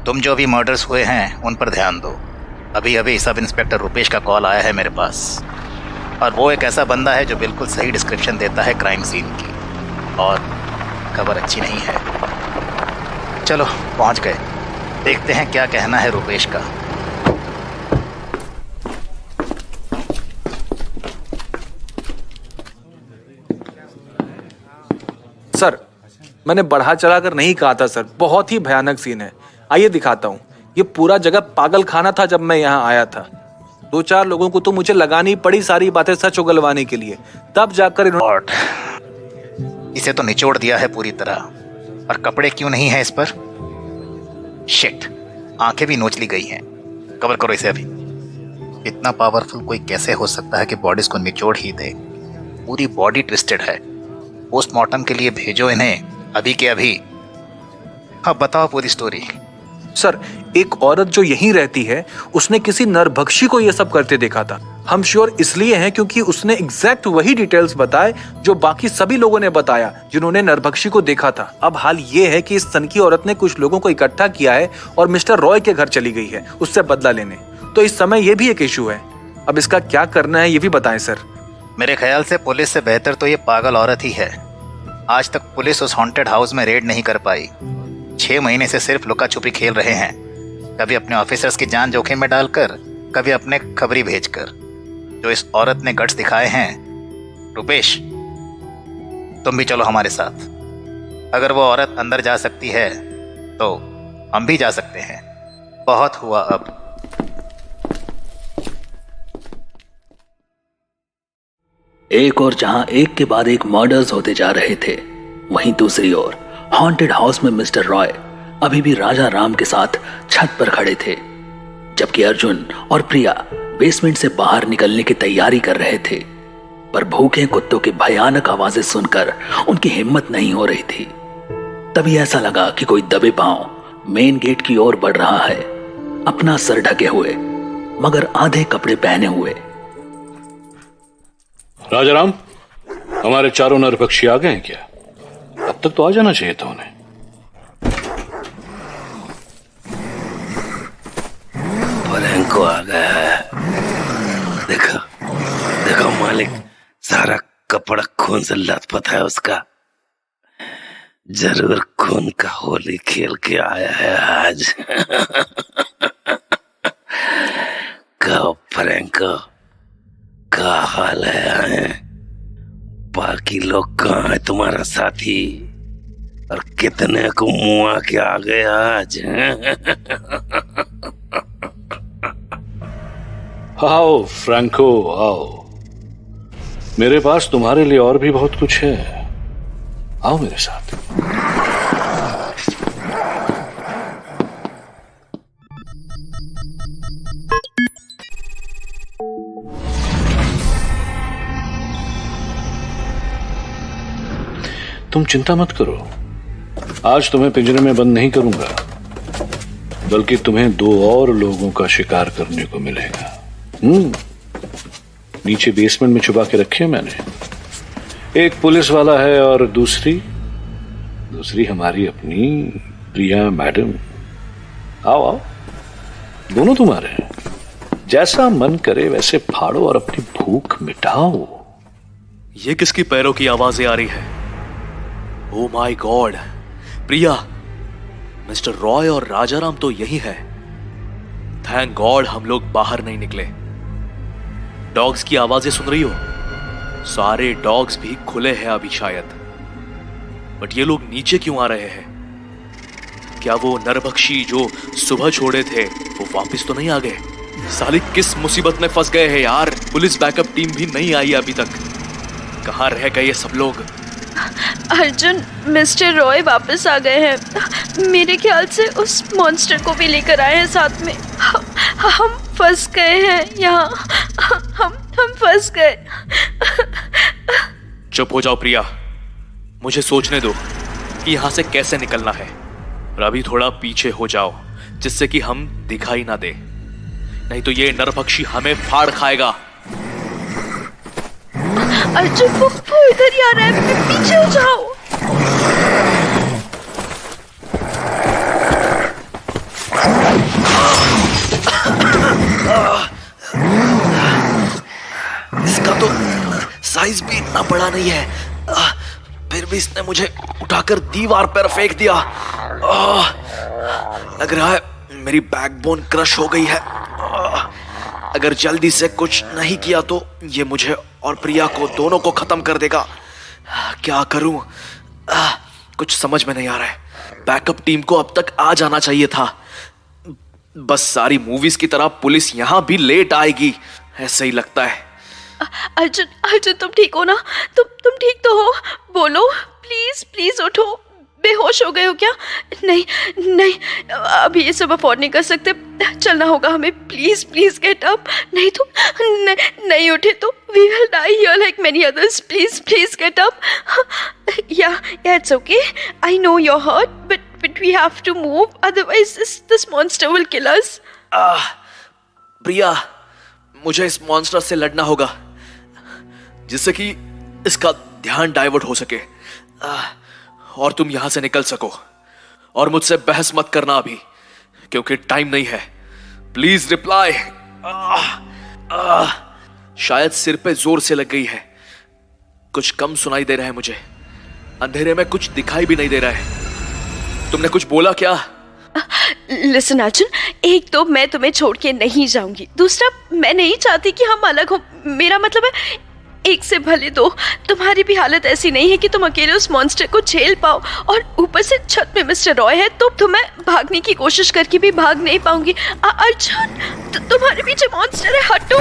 तुम जो भी मर्डर्स हुए हैं उन पर ध्यान दो। अभी अभी सब इंस्पेक्टर रुपेश का कॉल आया है मेरे पास, और वो एक ऐसा बंदा है जो बिल्कुल सही डिस्क्रिप्शन देता है क्राइम सीन की, और खबर अच्छी नहीं है। चलो पहुंच गए, देखते हैं क्या कहना है रुपेश का। सर, मैंने बढ़ा चढ़ाकर नहीं कहा था सर, बहुत ही भयानक सीन है। आइए दिखाता हूँ। ये पूरा जगह पागल खाना था जब मैं यहाँ आया था। 2-4 लोगों को तो मुझे लगानी पड़ी सारी बातें सच उगलवाने के लिए, तब जाकर इसे तो निचोड़ दिया है पूरी तरह, और कपड़े क्यों नहीं है इस पर? शिट, आंखें भी नोच ली गई हैं। कवर करो इसे अभी। इतना पावरफुल कोई कैसे हो सकता है कि बॉडीज को निचोड़ ही दे? पूरी बॉडी ट्विस्टेड है। पोस्टमार्टम के लिए भेजो इन्हें अभी के अभी। हाँ बताओ पूरी स्टोरी। सर, एक औरत जो यहीं रहती है, उसने किसी नरभक्षी को ये सब करते देखा था। हम श्योर इसलिए हैं क्योंकि उसने एग्जैक्ट वही डिटेल्स बताए जो बाकी सभी लोगों ने बताया जिन्होंने नरभक्षी को देखा था। अब हाल ये है कि इस सनकी औरत ने कुछ लोगों को इकट्ठा किया है और मिस्टर रॉय के घर चली गई है उससे बदला लेने। तो इस समय ये भी एक इशू है। अब इसका क्या करना है ये भी बताएं सर। मेरे ख्याल से पुलिस से बेहतर तो ये पागल औरत ही है। आज तक पुलिस उस हॉन्टेड हाउस में रेड नहीं कर पाई। 6 महीने से सिर्फ लुका छुपी खेल रहे हैं, कभी अपने ऑफिसर्स की जान जोखिम में डालकर, कभी अपने खबरी भेजकर। जो इस औरत ने गट्स दिखाए हैं, रुपेश तुम भी चलो हमारे साथ। अगर वो औरत अंदर जा सकती है तो हम भी जा सकते हैं। बहुत हुआ अब। एक और जहां एक के बाद एक मर्डर्स होते जा रहे थे, वहीं दूसरी ओर हॉन्टेड हाउस में मिस्टर रॉय अभी भी राजा राम के साथ छत पर खड़े थे, जबकि अर्जुन और प्रिया बेसमेंट से बाहर निकलने की तैयारी कर रहे थे। पर भूखे कुत्तों की भयानक आवाजें सुनकर उनकी हिम्मत नहीं हो रही थी। तभी ऐसा लगा कि कोई दबे पांव मेन गेट की ओर बढ़ रहा है, अपना सर ढके हुए मगर आधे कपड़े पहने हुए। राजाराम, हमारे चारों नरभक्षी आ गए हैं क्या? अब तक तो आ जाना चाहिए था उन्हें। फ्रैंको आ गया है। देखो देखो मालिक, सारा कपड़ा खून से लथपथ है उसका। जरूर खून का होली खेल के आया है आज। कहो फ्रैंको, क्या हाल है? बाकी लोग कहाँ है तुम्हारा साथी? और कितने को मुआ के आ गए आज? आओ फ्रैंको आओ, मेरे पास तुम्हारे लिए और भी बहुत कुछ है। आओ मेरे साथ। तुम चिंता मत करो, आज तुम्हें पिंजरे में बंद नहीं करूंगा, बल्कि तुम्हें 2 और लोगों का शिकार करने को मिलेगा। नीचे बेसमेंट में छुपा के रखे मैंने। एक पुलिस वाला है और दूसरी हमारी अपनी प्रिया मैडम। आओ आओ, दोनों तुम्हारे हैं। जैसा मन करे वैसे फाड़ो और अपनी भूख मिटाओ। ये किसकी पैरों की आवाजें आ रही है? Oh my God, Priya, mister Roy और राजाराम तो यही है। थैंक गॉड हम लोग बाहर नहीं निकले। डॉग्स की आवाजें सुन रही हो? सारे डॉग्स भी खुले हैं अभी शायद। बट ये लोग नीचे क्यों आ रहे हैं? क्या वो नरभक्षी जो सुबह छोड़े थे वो वापस तो नहीं आ गए? साली किस मुसीबत में फंस गए हैं यार। पुलिस बैकअप टीम भी नहीं आई अभी तक। कहाँ रह गए ये सब लोग? अर्जुन, मिस्टर रॉय वापस आ गए हैं। मेरे ख्याल से उस मॉन्स्टर को भी लेकर आए हैं साथ में। हम फंस गए हैं यहाँ। हम फंस गए। चुप हो जाओ प्रिया, मुझे सोचने दो कि यहाँ से कैसे निकलना है। और अभी थोड़ा पीछे हो जाओ जिससे कि हम दिखाई ना दे, नहीं तो ये नरभक्षी हमें फाड़ खाएगा। अर्जुन, वो इधर ही आ रहा है, पीछे हो जाओ। इतना बड़ा नहीं है, फिर भी इसने मुझे उठाकर दीवार पर फेंक दिया। लग रहा है मेरी बैकबोन क्रश हो गई है। अगर जल्दी से कुछ नहीं किया तो ये मुझे और प्रिया को दोनों को खत्म कर देगा। क्या करूं? कुछ समझ में नहीं आ रहा है। बैकअप टीम को अब तक आ जाना चाहिए था। बस सारी मूवीज की तरह पुलिस यहाँ भी लेट आएगी, ऐसे ही लगता है। अर्जुन, अर्जुन तुम ठीक हो ना? तुम ठीक तो हो? बोलो प्लीज, प्लीज उठो। बेहोश हो गए हो क्या? नहीं नहीं, अभी ये सब अफोर्ड नहीं कर सकते, चलना होगा हमें। प्लीज प्लीज गेट अप, नहीं तो नहीं उठे तो we will die here like many others. Please please get up. Yeah it's okay, I know you are hurt, but we have to move, otherwise this monster will kill us. Priya, मुझे इस monster से लड़ना होगा जिससे कि इसका ध्यान divert हो सके और तुम यहां से निकल सको। और मुझसे बहस मत करना अभी, क्योंकि टाइम नहीं है। Please reply. शायद सिर पे जोर से लग गई है। कुछ कम सुनाई दे रहा है मुझे। अंधेरे में कुछ दिखाई भी नहीं दे रहा है। तुमने कुछ बोला क्या? लिसन अर्जुन, एक तो मैं तुम्हें छोड़ के नहीं जाऊंगी, दूसरा मैं नहीं चाहती कि हम अलग हो। मेरा मतलब है एक से भले दो। तुम्हारी भी हालत ऐसी नहीं है कि तुम अकेले उस मॉन्स्टर को झेल पाओ, और ऊपर से छत में मिस्टर रॉय है, तो तुम्हें भागने की कोशिश करके भी भाग नहीं पाऊंगी। अर्जुन, तुम्हारे पीछे मॉन्स्टर है, हटो।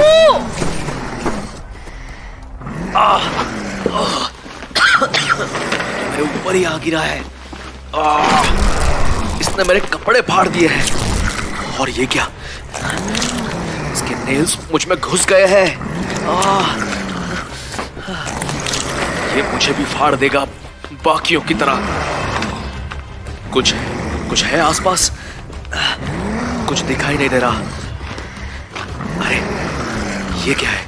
मेरे ऊपर ही आ गिरा है। इसने मेरे कपड़े फाड़ दिए हैं। और ये क्या? इसके नेल्स मुझ में घुस गए हैं। ये मुझे भी फाड़ देगा बाकियों की तरह। कुछ है आसपास? कुछ दिखाई नहीं दे रहा। अरे ये क्या है?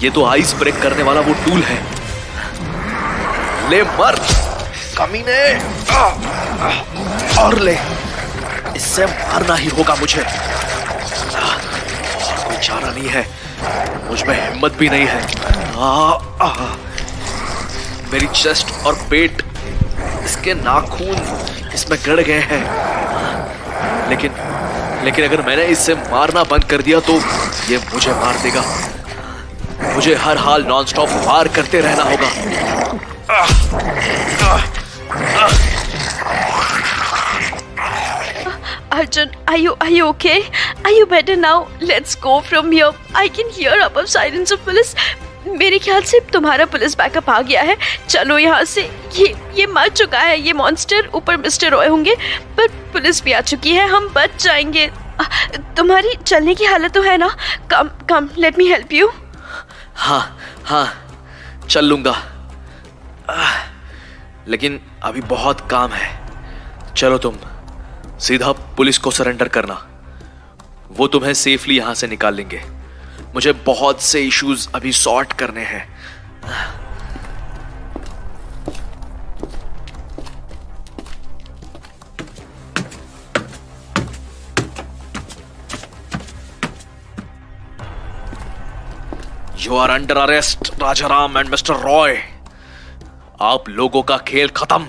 ये तो आइस ब्रेक करने वाला वो टूल है। ले मर कमीने, और ले, इससे मारना ही होगा मुझे। और कोई चारा नहीं है, मुझ में हिम्मत भी नहीं है। मेरी चेस्ट और पेट, इसके नाखून इसमें गड़ गए हैं। लेकिन अगर मैंने इससे मारना बंद कर दिया तो ये मुझे मार देगा। मुझे हर हाल नॉनस्टॉप वार करते रहना होगा। Arjun, are you okay? Are you better now? Let's go from here. I can hear above sirens of police. मेरे ख्याल से तुम्हारा पुलिस बैकअप आ गया है। चलो यहाँ से। ये मर चुका है ये मॉन्स्टर। ऊपर मिस्टर रॉय होंगे, पर पुलिस भी आ चुकी है, हम बच जाएंगे। तुम्हारी चलने की हालत तो है ना? कम लेट मी हेल्प यू। हाँ चल लूंगा, लेकिन अभी बहुत काम है। चलो तुम सीधा पुलिस को सरेंडर करना, वो तुम्हें सेफली यहां से निकाल लेंगे। मुझे बहुत से इश्यूज अभी सॉर्ट करने हैं। You are under arrest Rajaram and mister Roy. आप लोगों का खेल खत्म।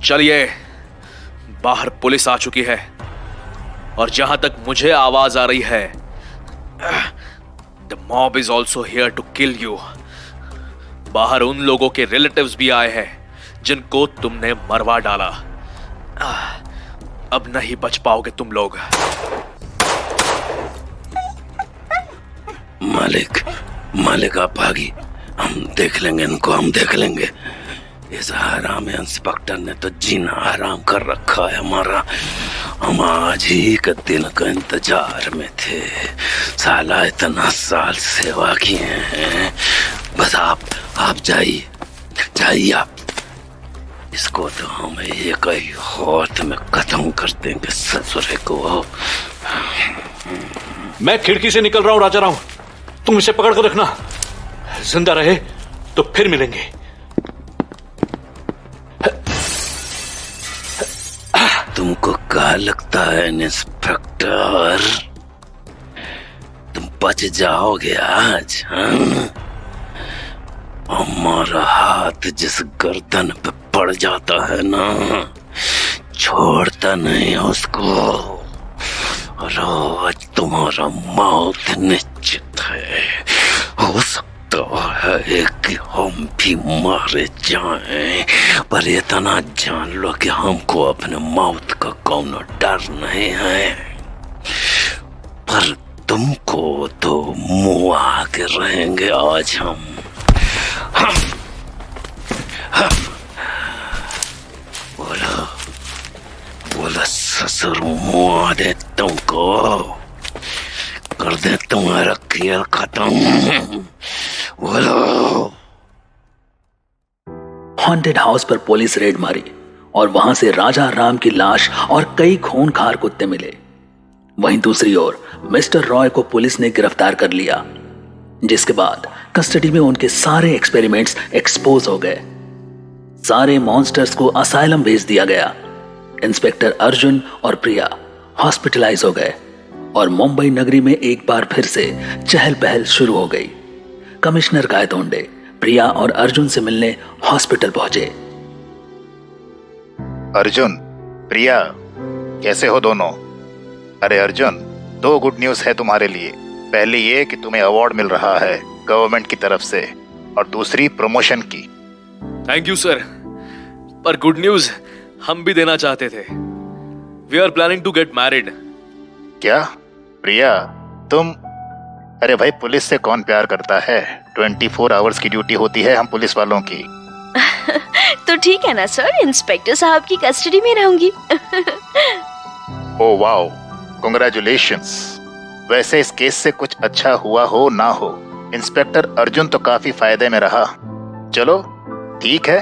चलिए, बाहर पुलिस आ चुकी है, और जहां तक मुझे आवाज आ रही है, the mob is also here to kill you. बाहर उन लोगों के रिलेटिव्स भी आए हैं जिनको तुमने मरवा डाला। अब नहीं बच पाओगे तुम लोग। मालिक आप भागी, हम देख लेंगे इनको, हम देख लेंगे। इस हराम इंस्पेक्टर ने तो जीना हराम कर रखा है हमारा। हम आज ही के दिन का इंतजार में थे। साला इतना साल सेवा किए हैं। बस आप जाइए आप। इसको तो हम एक ही हाथ में खत्म कर देंगे ससुरे को। मैं खिड़की से निकल रहा हूं राजाराम, तुम इसे पकड़ कर रखना। जिंदा रहे तो फिर मिलेंगे। तुमको क्या लगता है इंस्पेक्टर, तुम बच जाओगे आज? हाँ? हमारा हाथ जिस गर्दन पे पड़ जाता है ना, छोड़ता नहीं उसको। और आज तुम्हारा मौत निश्चित है। हो सकता है कि हम भी मारे जाएं, पर इतना जान लो कि हमको अपने मौत का कोनो डर नहीं है। पर तुमको तो मुआ के रहेंगे आज हम। बोलो बोलो ससुर, मुआ दे तुमको, कर दे तुम्हारा खेल खत्म। बोलो। हॉन्टेड हाउस पर पुलिस रेड मारी और वहां से राजा राम की लाश और कई खूंखार कुत्ते मिले। वहीं दूसरी ओर मिस्टर रॉय को पुलिस ने गिरफ्तार कर लिया, जिसके बाद कस्टडी में उनके सारे एक्सपेरिमेंट्स एक्सपोज हो गए। सारे मॉन्स्टर्स को असाइलम भेज दिया गया। इंस्पेक्टर अर्जुन और प्रिया हॉस्पिटलाइज हो गए और मुंबई नगरी में एक बार फिर से चहल पहल शुरू हो गई। कमिश्नर गायतोंडे प्रिया और अर्जुन से मिलने हॉस्पिटल पहुंचे। अर्जुन, प्रिया, कैसे हो दोनों? अरे अर्जुन, 2 गुड न्यूज है तुम्हारे लिए। पहली ये कि तुम्हें अवार्ड मिल रहा है गवर्नमेंट की तरफ से, और दूसरी प्रमोशन की। थैंक यू सर, पर गुड न्यूज हम भी देना चाहते थे। We are planning to get married. क्या प्रिया, तुम? अरे भाई, पुलिस से कौन प्यार करता है? 24 आवर्स की ड्यूटी होती है हम पुलिस वालों की। तो ठीक है ना सर, इंस्पेक्टर साहब की कस्टडी में रहूंगी। Oh wow, congratulations. वैसे इस केस से कुछ अच्छा हुआ हो ना हो, इंस्पेक्टर अर्जुन तो काफी फायदे में रहा। चलो ठीक है।